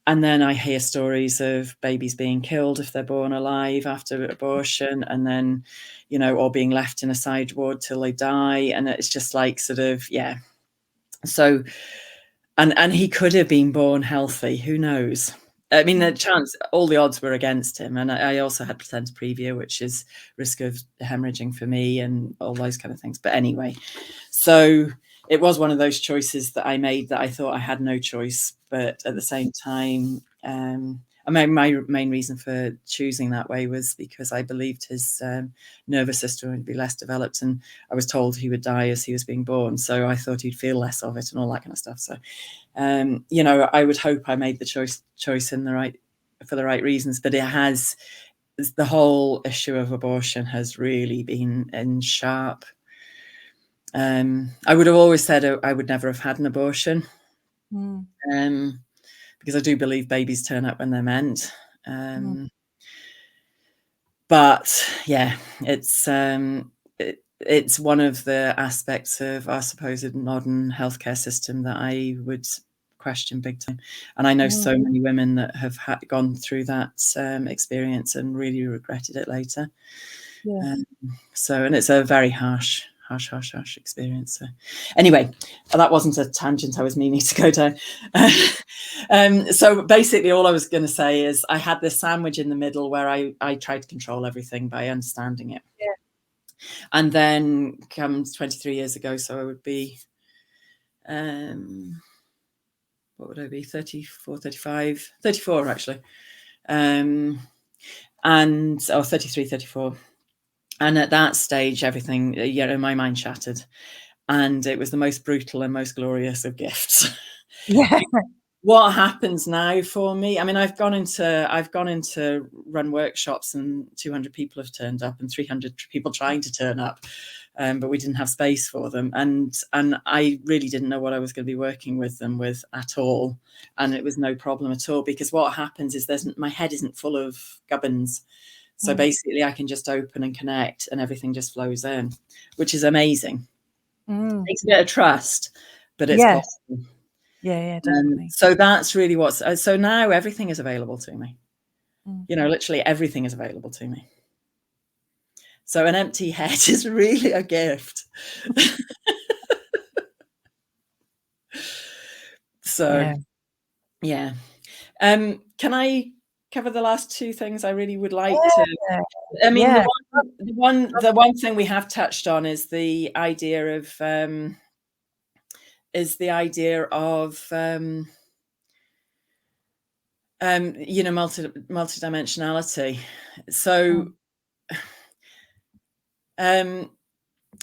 And then I hear stories of babies being killed if they're born alive after abortion, and then, you know, or being left in a side ward till they die. And it's just like, sort of, yeah. So, and he could have been born healthy. Who knows? I mean, the chance, all the odds were against him. And I also had placenta previa, which is risk of hemorrhaging for me and all those kind of things. But anyway, so it was one of those choices that I made that I thought I had no choice. But at the same time, my main reason for choosing that way was because I believed his nervous system would be less developed. And I was told he would die as he was being born. So I thought he'd feel less of it and all that kind of stuff. So, you know, I would hope I made the choice in for the right reasons. But it has, the whole issue of abortion has really been in sharp. I would have always said I would never have had an abortion, because I do believe babies turn up when they're meant. But yeah, it's one of the aspects of our supposed modern healthcare system that I would question big time. And I know so many women that have gone through that experience and really regretted it later. Yeah. So, and it's a very harsh experience. So anyway, that wasn't a tangent I was meaning to go down. So basically all I was going to say is I had this sandwich in the middle where I tried to control everything by understanding it. Yeah. And then comes 23 years ago, so I would be, what would I be, 34, 35, 34 actually. And, 33, 34. And at that stage, everything, you know, my mind shattered, and it was the most brutal and most glorious of gifts. Yeah. What happens now for me? I mean, I've gone into run workshops, and 200 people have turned up, and 300 people trying to turn up, but we didn't have space for them, and I really didn't know what I was going to be working with them with at all, and it was no problem at all, because what happens is my head isn't full of gubbins. So basically I can just open and connect, and everything just flows in, which is amazing. It takes a bit of trust, but it's possible. Yeah, definitely. So that's really so now everything is available to me. You know, literally everything is available to me. So an empty head is really a gift. So yeah. Can I cover the last two things I really would like to? I mean, the one thing we have touched on is the idea of you know, multidimensionality. So I'm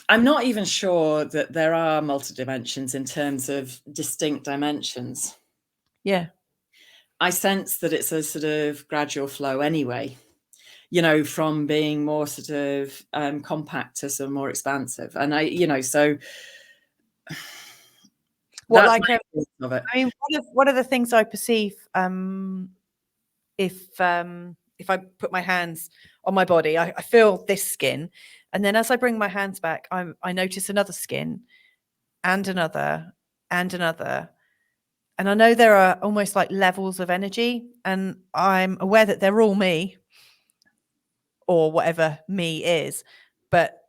not even sure that there are multidimensions in terms of distinct dimensions. Yeah. I sense that it's a sort of gradual flow anyway, you know, from being more sort of compact to some more expansive. And you know, so what, like, I mean, one of the things I perceive, if I put my hands on my body, I feel this skin, and then as I bring my hands back, I notice another skin, and another, and another. And I know there are almost like levels of energy, and I'm aware that they're all me, or whatever me is. But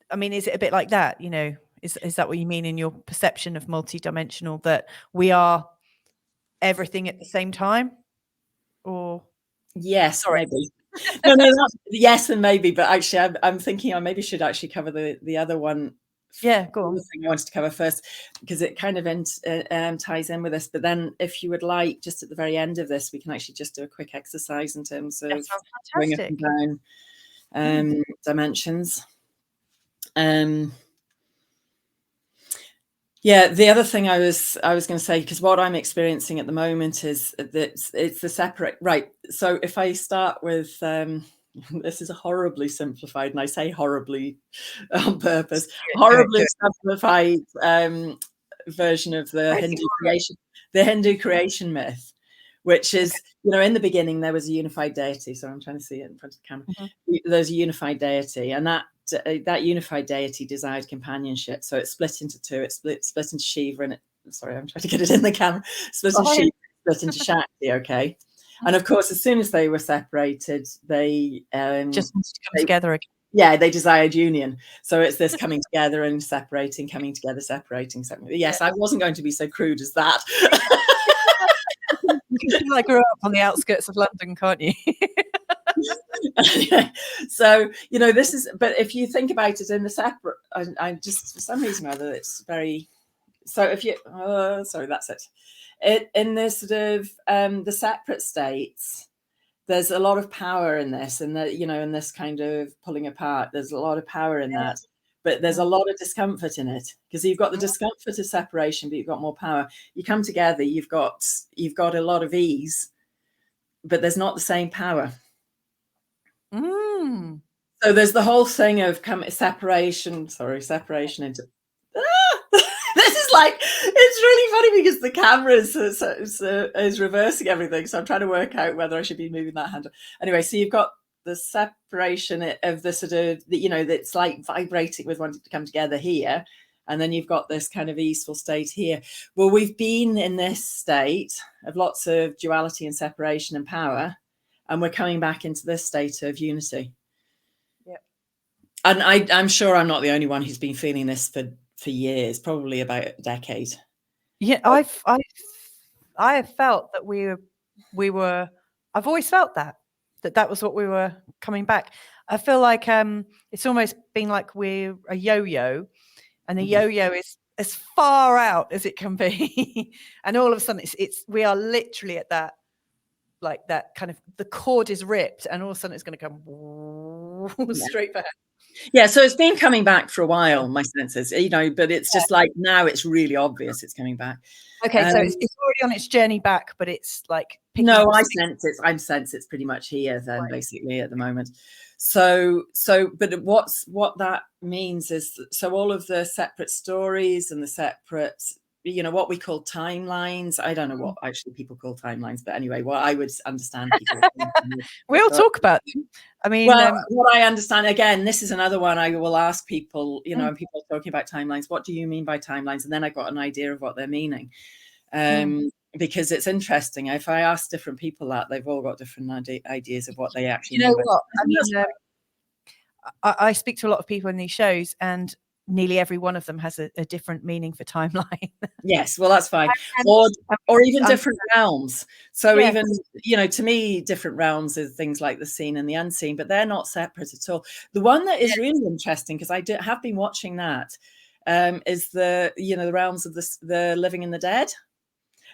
I mean, is it a bit like that? You know, is that what you mean in your perception of multidimensional, that we are everything at the same time? Or yes, maybe. No, yes and maybe. But actually, I'm thinking I maybe should actually cover the other one. Yeah, go on. The thing I wanted to cover first, because it kind of ties in with this. But then, if you would like, just at the very end of this, we can actually just do a quick exercise in terms of going up and down dimensions. Yeah, the other thing I was going to say, because what I'm experiencing at the moment is that it's the separate, right? So if I start with this is a horribly simplified, and I say horribly on purpose, horribly simplified version of the Hindu creation myth, which is, in the beginning, there was a unified deity. So I'm trying to see it in front of the camera. Mm-hmm. There's a unified deity, and that unified deity desired companionship. So it split into two. It split into Shiva, and sorry, I'm trying to get it in the camera. Split into Shiva, split into Shakti. Okay. And of course, as soon as they were separated, they just wanted to come together again. Yeah, they desired union. So it's this coming together and separating, coming together, separating. Yes, I wasn't going to be so crude as that. You can feel I grew up on the outskirts of London, can't you? So, this is, but if you think about it in the separate, I just, for some reason or other, it's very, so if you, sorry, that's it. In this sort of, the separate states, there's a lot of power in this, and that, in this kind of pulling apart, there's a lot of power in that, but there's a lot of discomfort in it, because you've got the discomfort of separation, but you've got more power. You come together, you've got a lot of ease, but there's not the same power. So there's the whole thing of separation into, this is like, it's really funny because the camera is reversing everything. So I'm trying to work out whether I should be moving that hand. Anyway, so you've got the separation of the sort of, that's like vibrating with wanting to come together here. And then you've got this kind of easeful state here. Well, we've been in this state of lots of duality and separation and power, and we're coming back into this state of unity. Yeah. And I'm sure I'm not the only one who's been feeling this for years, probably about a decade. Yeah, I have felt that we were. I've always felt that was what we were coming back. I feel like it's almost been like we're a yo-yo, and the yo-yo is as far out as it can be, and all of a sudden we are literally at that, like that kind of, the cord is ripped, and all of a sudden it's going to come straight back. Yeah, so it's been coming back for a while, my sense is, but it's just like now it's really obvious it's coming back. Okay, so it's already on its journey back, but it's like... No, I sense it's pretty much here then, basically, at the moment. So, but what that means is, so all of the separate stories and the separate, what we call timelines. I don't know what actually people call timelines, but anyway, what I would understand people. We'll talk about them. I mean, what I understand, again, this is another one I will ask people, and people are talking about timelines. What do you mean by timelines? And then I got an idea of what they're meaning. Because it's interesting. If I ask different people that, they've all got different ideas of what they actually mean. What? I mean, I speak to a lot of people in these shows, and nearly every one of them has a different meaning for timeline. Yes, well, that's fine. Or even different realms. So even, to me, different realms is things like the seen and the unseen, but they're not separate at all. The one that is really interesting, because I have been watching that, is the realms of the living and the dead.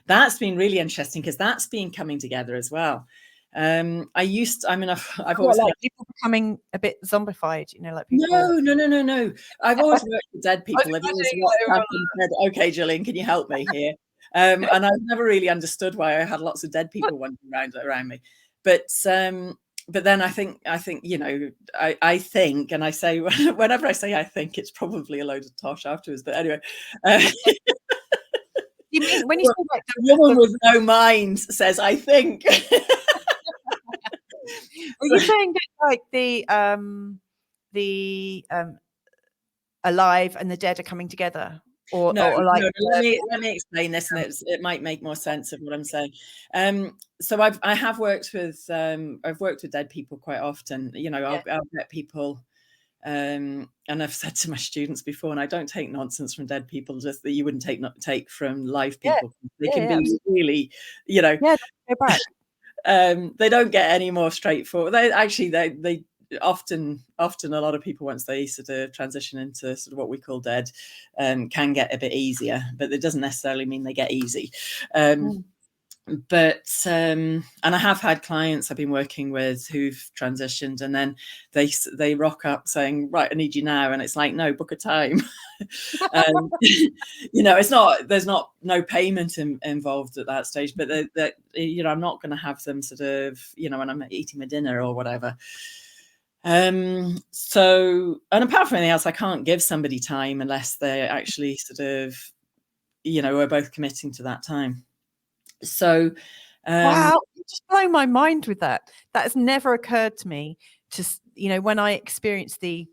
That's been really interesting, because that's been coming together as well. I've always like people becoming a bit zombified, like people. No. I've always worked with dead people. I've always WhatsApped and said, "Okay, Gillian, can you help me here?" And I've never really understood why I had lots of dead people wandering around me. But then I think, I think, and I say, whenever I say I think, it's probably a load of tosh afterwards. But anyway. You mean when you say like the woman with no mind says, "I think." Are you saying that like the alive and the dead are coming together? Or like, let me explain this, and it might make more sense of what I'm saying. So I have worked with dead people quite often. I'll get people. And I've said to my students before, and I don't take nonsense from dead people, just that you wouldn't take from live people. They can be really, go back. They don't get any more straightforward. They often a lot of people, once they sort of transition into sort of what we call dead, can get a bit easier, but it doesn't necessarily mean they get easy. But and I have had clients I've been working with who've transitioned, and then they rock up saying, "Right, I need you now," and it's like, "No, book a time." It's not, there's no payment involved at that stage, but that I'm not going to have them sort of when I'm eating my dinner or whatever. So, and apart from anything else, I can't give somebody time unless they're actually sort of, we're both committing to that time. So, Wow, you just blow my mind with that. That has never occurred to me to, when I experience the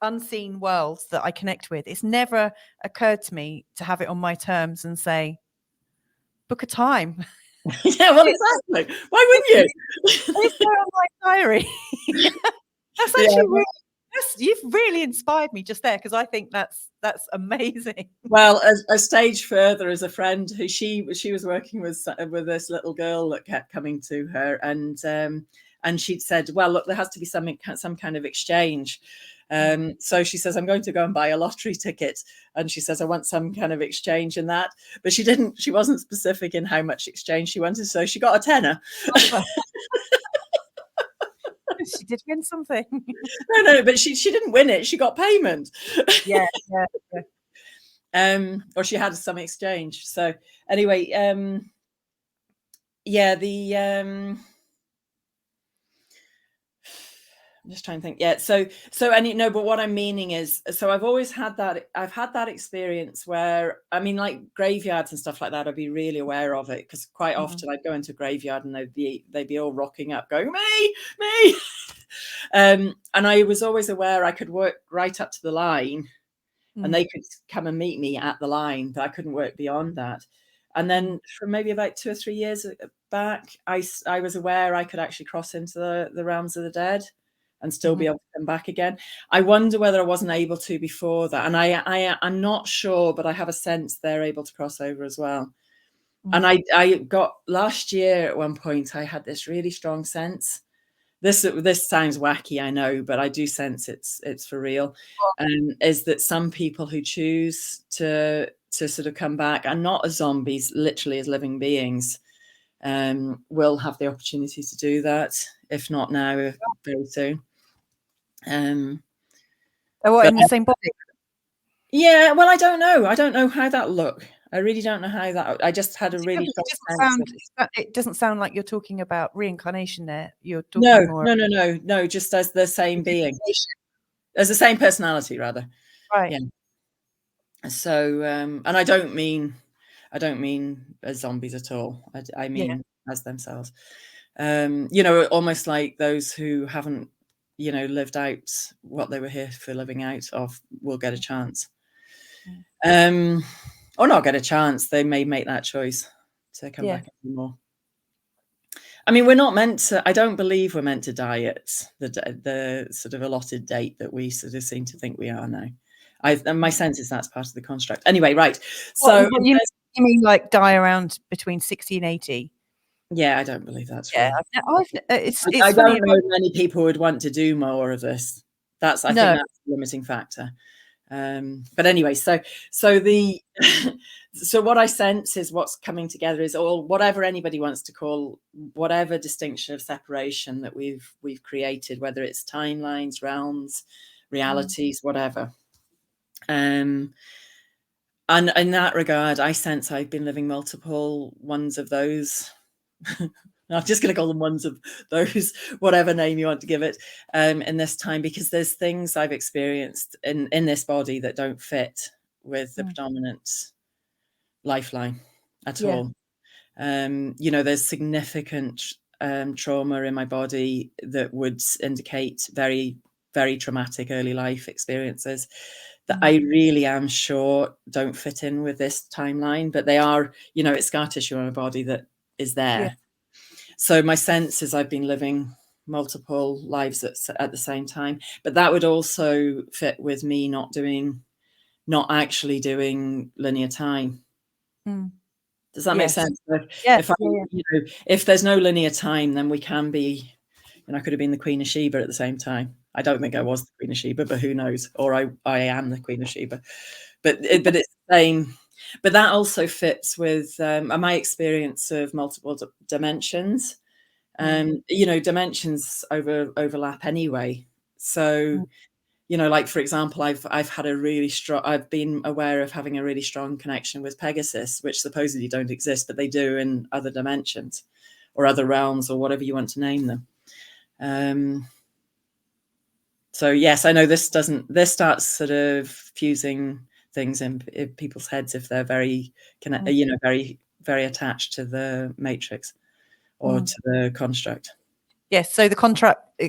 unseen worlds that I connect with, it's never occurred to me to have it on my terms and say, book a time. Yeah, well, exactly. Why wouldn't you? It's there on my diary. That's actually really, you've really inspired me just there, because I think that's amazing. Well, a stage further is a friend who she was working with this little girl that kept coming to her, and she'd said, well, look, there has to be some kind of exchange. So she says, I'm going to go and buy a lottery ticket. And she says, I want some kind of exchange in that. But she wasn't specific in how much exchange she wanted. So she got a tenner. She did win something. No, but she didn't win it. She got payment. Yeah. Or she had some exchange. So anyway, I'm just trying to think. Yeah. So, but what I'm meaning is, so I've always had that. I've had that experience where, I mean, like graveyards and stuff like that, I'd be really aware of it, because quite often I'd go into a graveyard and they'd be all rocking up going, me. And I was always aware I could work right up to the line and they could come and meet me at the line, but I couldn't work beyond that. And then from maybe about 2 or 3 years back, I was aware I could actually cross into the realms of the dead and still be able to come back again. I wonder whether I wasn't able to before that. And I'm not sure, but I have a sense they're able to cross over as well. And I got last year at one point, I had this really strong sense. This sounds wacky, I know, but I do sense it's for real. Is that some people who choose to sort of come back, and not as zombies, literally as living beings, will have the opportunity to do that, if not now, very soon. What, in the same body? Yeah, well, I don't know. I don't know how that look. I really don't know how that. I just had a really strong sense. It doesn't sound like you're talking about reincarnation there. You're talking more. No. Just as the same being, as the same personality, rather. Right. Yeah. So, and I don't mean as zombies at all. I mean as themselves. Almost like those who haven't, lived out what they were here for living out of will get a chance. Or not get a chance. They may make that choice to come back anymore. I mean, we're not meant to. I don't believe we're meant to die at the sort of allotted date that we sort of seem to think we are now. And my sense is that's part of the construct. Anyway, right. So you mean like die around between 60 and 80? Yeah, I don't believe that's real. It's I don't know many people would want to do more of this. I think that's the limiting factor. But anyway, so what I sense is what's coming together is all, whatever anybody wants to call, whatever distinction of separation that we've created, whether it's timelines, realms, realities, whatever. And in that regard, I sense I've been living multiple ones of those. I'm just going to call them ones of those, whatever name you want to give it, in this time, because there's things I've experienced in this body that don't fit with the predominant lifeline at all. There's significant trauma in my body that would indicate very, very traumatic early life experiences that I really am sure don't fit in with this timeline, but they are, it's scar tissue in my body that is there. Yeah. So my sense is I've been living multiple lives at the same time, but that would also fit with me not actually doing linear time. Does that make sense? If there's no linear time, then we can be, I could have been the Queen of Sheba at the same time. I don't think I was the Queen of Sheba, but who knows? Or I am the Queen of Sheba. But it's the same. But that also fits with my experience of multiple dimensions. Dimensions overlap anyway. So, like, for example, I've been aware of having a really strong connection with Pegasus, which supposedly don't exist, but they do in other dimensions or other realms or whatever you want to name them. So yes, I know this starts sort of fusing things in people's heads if they're very very, very attached to the matrix. or to the construct. Yes, so the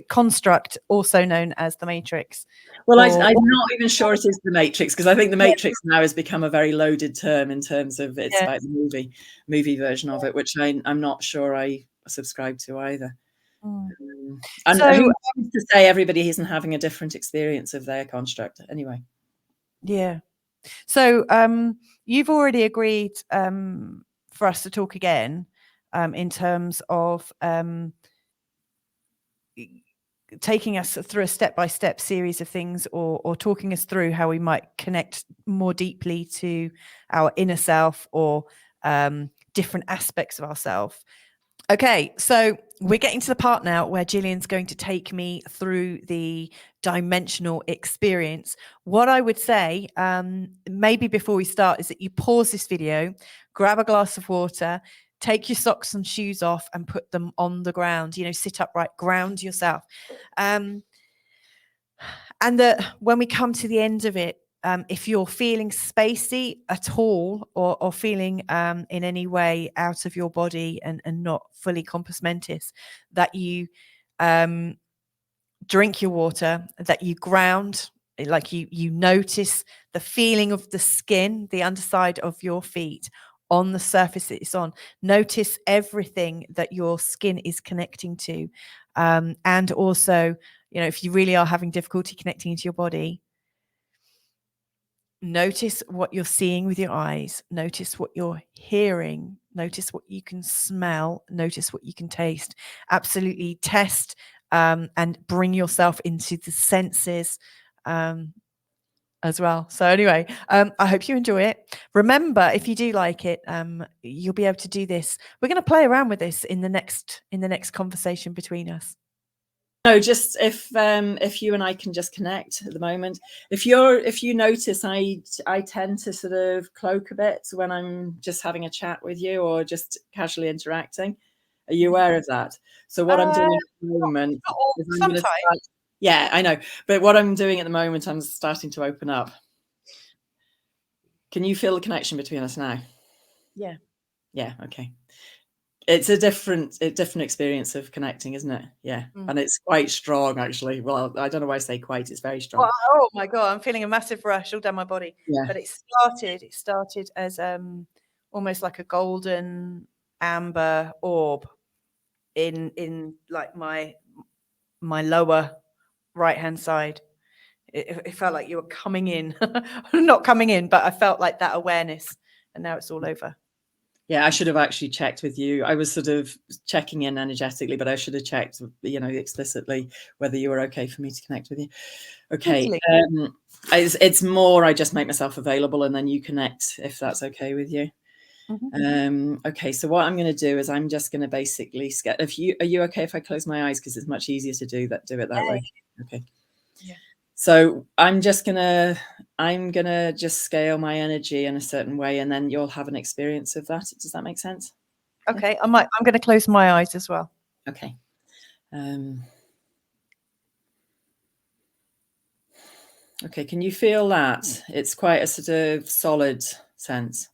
construct, also known as the matrix. Well, I'm not even sure it is the matrix, because I think the matrix now has become a very loaded term in terms of it's about the movie version of it, which I'm not sure I subscribe to either. And so, who's to say everybody isn't having a different experience of their construct anyway? Yeah. So you've already agreed for us to talk again in terms of taking us through a step-by-step series of things, or talking us through how we might connect more deeply to our inner self, or different aspects of ourselves. Okay, so we're getting to the part now where Gillian's going to take me through the dimensional experience. What I would say, maybe before we start, is that you pause this video, grab a glass of water, take your socks and shoes off and put them on the ground, sit upright, ground yourself. And that when we come to the end of it, if you're feeling spacey at all, or feeling in any way out of your body and not fully compos mentis, that you drink your water, that you ground, like you notice the feeling of the skin, the underside of your feet on the surface that it's on. Notice everything that your skin is connecting to. And also, if you really are having difficulty connecting into your body, notice what you're seeing with your eyes, notice what you're hearing, notice what you can smell, notice what you can taste. Absolutely test and bring yourself into the senses as well. So anyway, I hope you enjoy it. Remember, if you do like it, you'll be able to do this. We're going to play around with this in the next conversation between us. No, just if you and I can just connect at the moment. If you notice, I tend to sort of cloak a bit when I'm just having a chat with you or just casually interacting. Are you aware of that? So what I'm doing at the moment is sometimes. Yeah, I know. But what I'm doing at the moment, I'm starting to open up. Can you feel the connection between us now? Yeah. Yeah. Okay. It's a different experience of connecting, isn't it? Yeah. And it's quite strong, actually. Well, I don't know why I say quite. It's very strong. Oh my God, I'm feeling a massive rush all down my body. Yeah. But it started as almost like a golden amber orb in like my lower right hand side. It felt like you were coming in, not coming in, but I felt like that awareness, and now it's all over. Yeah, I should have actually checked with you. I was sort of checking in energetically, but I should have checked, explicitly whether you were okay for me to connect with you. Okay. It's more, I just make myself available and then you connect, if that's okay with you. Okay, so what I'm going to do is I'm just going to basically are you okay if I close my eyes, because it's much easier to do it that way? Okay. Yeah. So I'm gonna just scale my energy in a certain way, and then you'll have an experience of that. Does that make sense? Okay. Yeah. I'm going to close my eyes as well. Okay. Okay. Can you feel that? It's quite a sort of solid sense.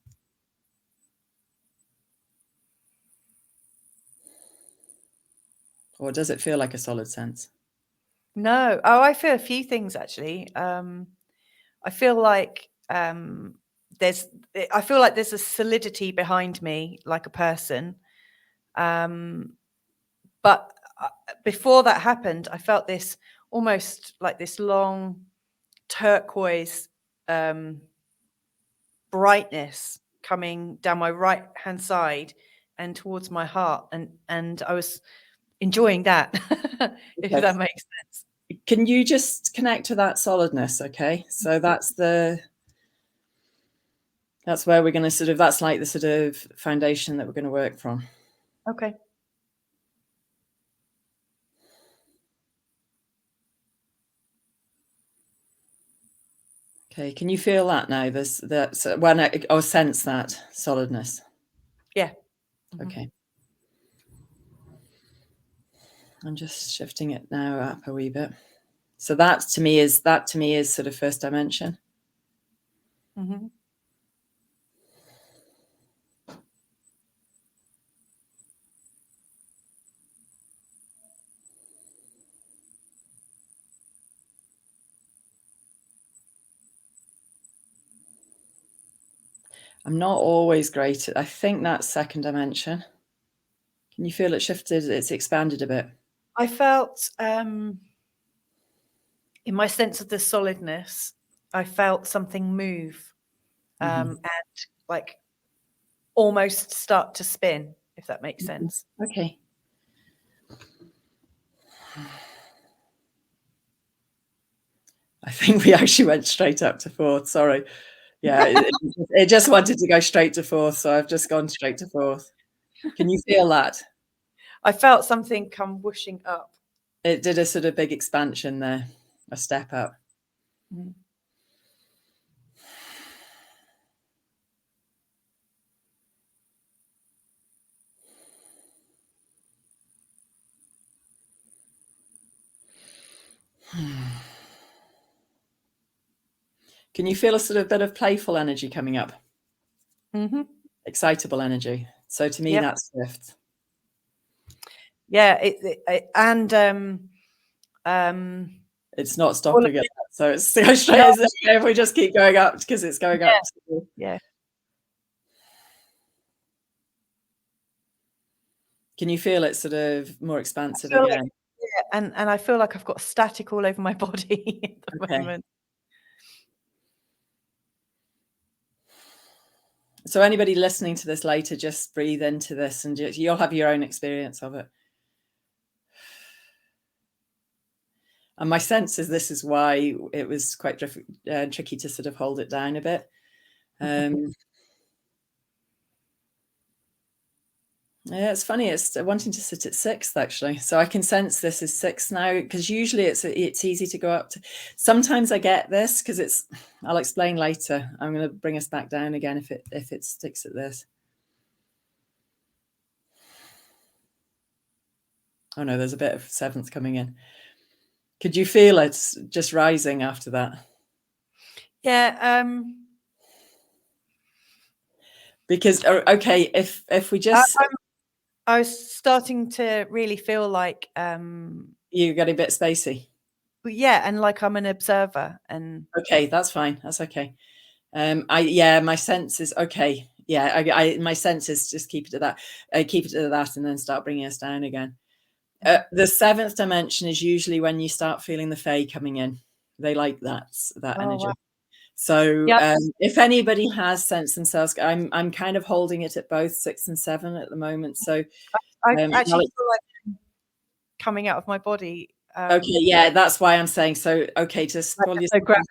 Or does it feel like a solid sense? No. Oh, I feel a few things actually. I feel like there's a solidity behind me, like a person. But before that happened, I felt this almost like this long turquoise brightness coming down my right hand side and towards my heart, and I was enjoying that. If that makes sense. Can you just connect to that solidness? Okay, so that's where we're going to that's like the sort of foundation that we're going to work from. Okay. Okay, can you feel that now? Or sense that solidness? Yeah. Okay. I'm just shifting it now up a wee bit. So that to me is sort of first dimension. I'm not always great at, I think that's second dimension. Can you feel it shifted? It's expanded a bit. I felt in my sense of the solidness, I felt something move and like almost start to spin, if that makes sense. Okay. I think we actually went straight up to fourth. Sorry. Yeah, it just wanted to go straight to fourth, so I've just gone straight to fourth. Can you feel that? I felt something come whooshing up. It did a sort of big expansion there, a step up. Mm. Can you feel a sort of bit of playful energy coming up? Mm-hmm. Excitable energy. So to me, Yep. that's fifth. Yeah, it's not stopping it, so it's go straight. If we just keep going up because it's going up. Yeah. Can you feel it sort of more expansive again? Like, yeah, and I feel like I've got static all over my body at the moment. So anybody listening to this later, just breathe into this and you'll have your own experience of it. And my sense is this is why it was quite tricky to sort of hold it down a bit. Yeah, it's funny. It's wanting to sit at sixth, actually. So I can sense this is sixth now, because usually it's easy to go up to. Sometimes I get this because it's, I'll explain later. I'm going to bring us back down again if it sticks at this. Oh no, there's a bit of seventh coming in. Could you feel it just rising after that? Yeah. Because, okay, if we just... I was starting to really feel like... You're getting a bit spacey. Yeah, and like I'm an observer. And okay, that's fine. That's okay. My sense is okay. Yeah, my sense is just keep it to that. Keep it to that, and then start bringing us down again. The seventh dimension is usually when you start feeling the Fae coming in. They like that energy. Wow. So if anybody has sensed themselves, I'm kind of holding it at both 6 and 7 at the moment. So I actually feel like coming out of my body. Okay, yeah, that's why I'm saying so. Okay, just pull yourself back.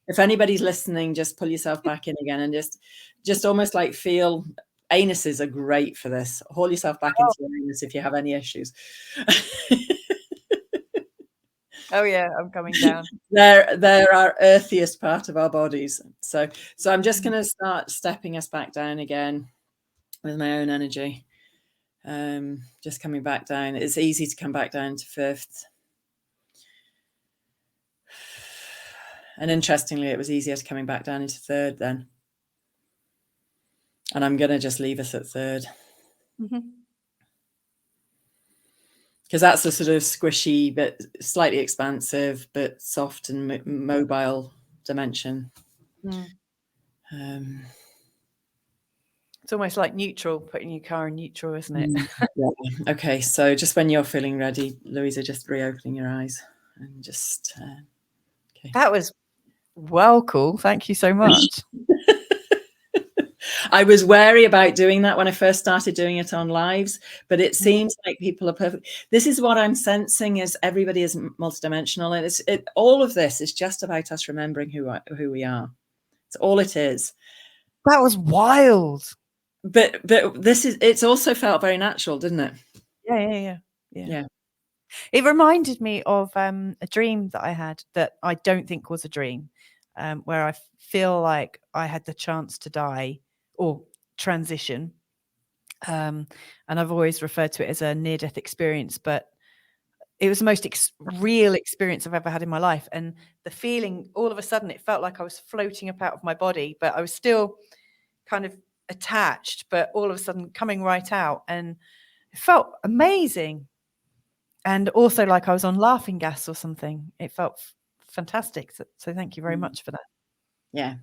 If anybody's listening, just pull yourself back in again and just almost like feel. Anuses are great for this. Haul yourself back into your anus if you have any issues. Oh yeah, I'm coming down. They're our earthiest part of our bodies. So I'm just going to start stepping us back down again with my own energy. Just coming back down. It's easy to come back down to fifth. And interestingly, it was easier to coming back down into third then. And I'm going to just leave us at third. Because that's a sort of squishy, but slightly expansive, but soft and mobile dimension. It's almost like neutral, putting your car in neutral, isn't it? Yeah. Okay, so just when you're feeling ready, Louisa, just reopening your eyes and just... okay. That was well cool. Thank you so much. I was wary about doing that when I first started doing it on lives, but it seems like people are perfect. This is what I'm sensing is everybody is multidimensional, and all of this is just about us remembering who we are. It's all it is. That was wild. But it's also felt very natural, didn't it? Yeah. It reminded me of a dream that I had that I don't think was a dream, where I feel like I had the chance to die or transition. And I've always referred to it as a near-death experience, but it was the most real experience I've ever had in my life. And the feeling, all of a sudden, it felt like I was floating up out of my body, but I was still kind of attached, but all of a sudden coming right out. And it felt amazing. And also like I was on laughing gas or something. It felt fantastic. So thank you very much for that. Yeah.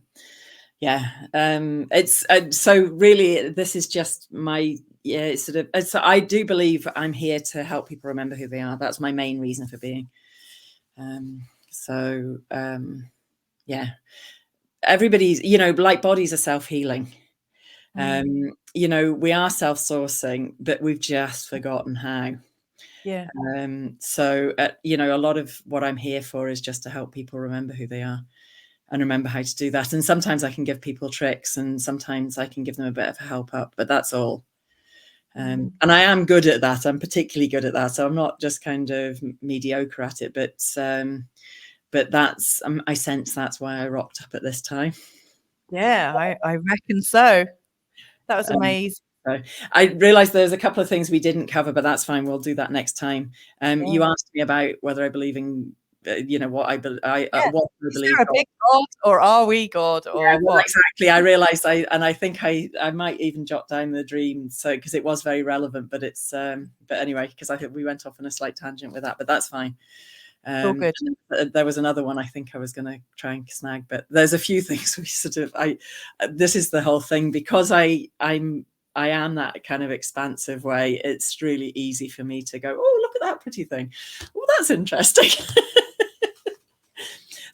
Yeah, it's so really this is just my it's sort of I do believe I'm here to help people remember who they are. That's my main reason for being. So yeah, everybody's, you know, like bodies are self-healing. You know, we are self-sourcing, but we've just forgotten how. Yeah. So you know, a lot of what I'm here for is just to help people remember who they are and remember how to do that. And sometimes I can give people tricks, and sometimes I can give them a bit of a help up, but that's all. And I am good at that. I'm particularly good at that. So I'm not just kind of mediocre at it, but that's I sense that's why I rocked up at this time. Yeah, I reckon so. That was amazing. So I realized there's a couple of things we didn't cover, but that's fine. We'll do that next time. You asked me about whether I believe in, you know, what I believe. What I believe. Is there a big God, or are we God, or yeah, well, what? exactly. I realized I think I might even jot down the dream, so because it was very relevant. But it's but anyway, because I think we went off on a slight tangent with that, but that's fine. All good. There was another one I think I was going to try and snag, but there's a few things we sort of this is the whole thing, because I am that kind of expansive way. It's really easy for me to go, oh, look at that pretty thing. Oh, that's interesting.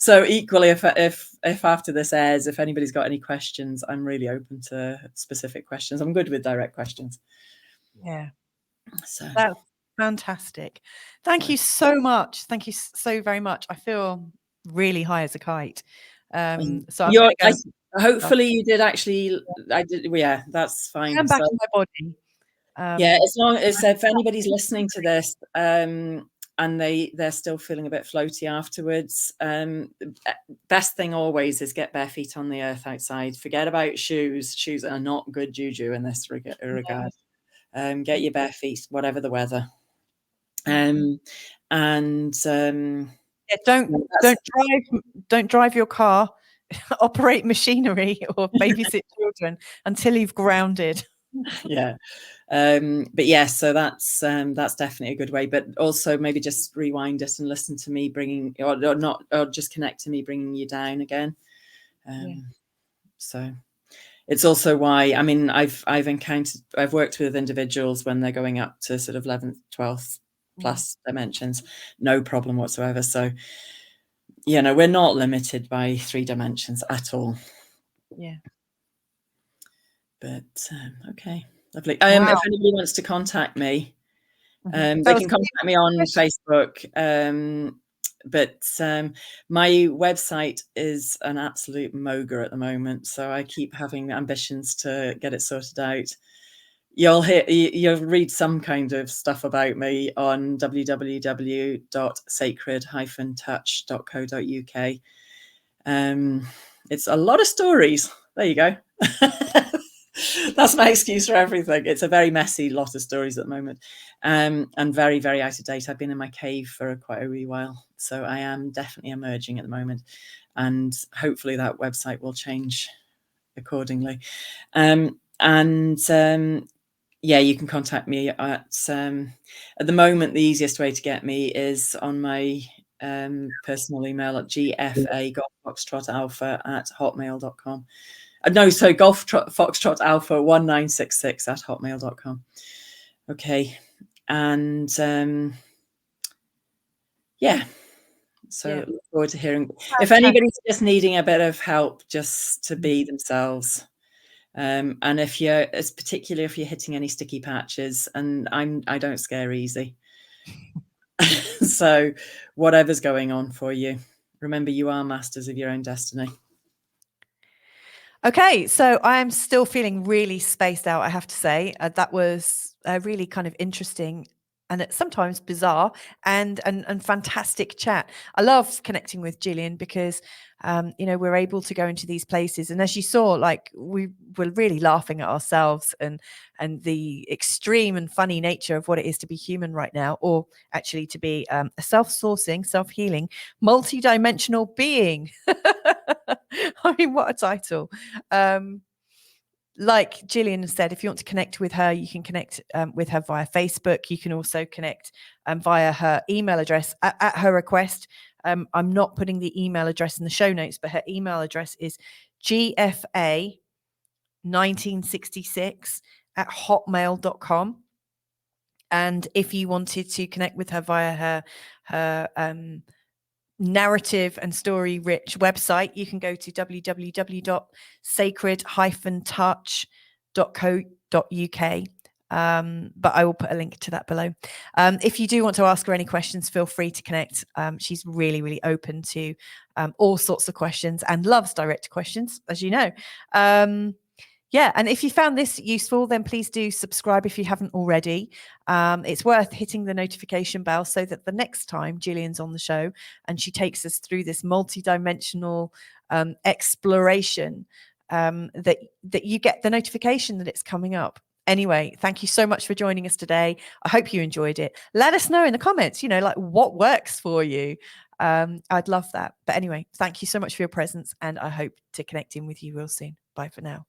So equally, if after this airs, if anybody's got any questions, I'm really open to specific questions. I'm good with direct questions. Yeah. So that's fantastic. Thank you so much. Thank you so very much. I feel really high as a kite. So I'm going to go. Hopefully you did actually. I did. Yeah, that's fine. I'm back in my body. Yeah, as long as if anybody's listening to this, and they're still feeling a bit floaty afterwards, best thing always is get bare feet on the earth outside. Forget about shoes. Shoes are not good juju in this regard. Get your bare feet, whatever the weather. Don't drive your car, operate machinery, or babysit children until you've grounded. Yeah. But yeah, so that's definitely a good way. But also maybe just rewind it and listen to me bringing, or just connect to me bringing you down again. So it's also why, I mean, I've worked with individuals when they're going up to sort of 11th, 12th plus dimensions, no problem whatsoever. So, you know, we're not limited by 3 dimensions at all. Yeah. But okay, lovely. If anybody wants to contact me, they can contact me on Facebook. But my website is an absolute moger at the moment, so I keep having ambitions to get it sorted out. You'll read some kind of stuff about me on www.sacred-touch.co.uk. It's a lot of stories. There you go. That's my excuse for everything. It's a very messy lot of stories at the moment, and very, very out of date. I've been in my cave for quite a wee while, so I am definitely emerging at the moment, and hopefully that website will change accordingly. Yeah, you can contact me at the moment. The easiest way to get me is on my personal email at gfa@hotmail.com. No, so Golf Foxtrot Alpha 1966 at hotmail.com. Okay. And yeah. So look forward to hearing. If anybody's just needing a bit of help just to be themselves. And particularly if you're hitting any sticky patches, and I don't scare easy. So whatever's going on for you, remember you are masters of your own destiny. Okay, so I'm still feeling really spaced out, I have to say. That was a really kind of interesting and sometimes bizarre and fantastic chat. I love connecting with Gillian because, you know, we're able to go into these places. And as you saw, like we were really laughing at ourselves and the extreme and funny nature of what it is to be human right now, or actually to be a self-sourcing, self-healing, multidimensional being. I mean, what a title. Like Gillian said, if you want to connect with her, you can connect with her via Facebook. You can also connect via her email address at her request. I'm not putting the email address in the show notes, but her email address is gfa1966@hotmail.com. And if you wanted to connect with her via her narrative and story rich website, you can go to www.sacred-touch.co.uk. But I will put a link to that below. If you do want to ask her any questions, feel free to connect. She's really, really open to all sorts of questions and loves direct questions, as you know. Yeah, and if you found this useful, then please do subscribe if you haven't already. It's worth hitting the notification bell so that the next time Gillian's on the show and she takes us through this multidimensional exploration, that you get the notification that it's coming up. Anyway, thank you so much for joining us today. I hope you enjoyed it. Let us know in the comments, like what works for you. I'd love that. But anyway, thank you so much for your presence, and I hope to connect in with you real soon. Bye for now.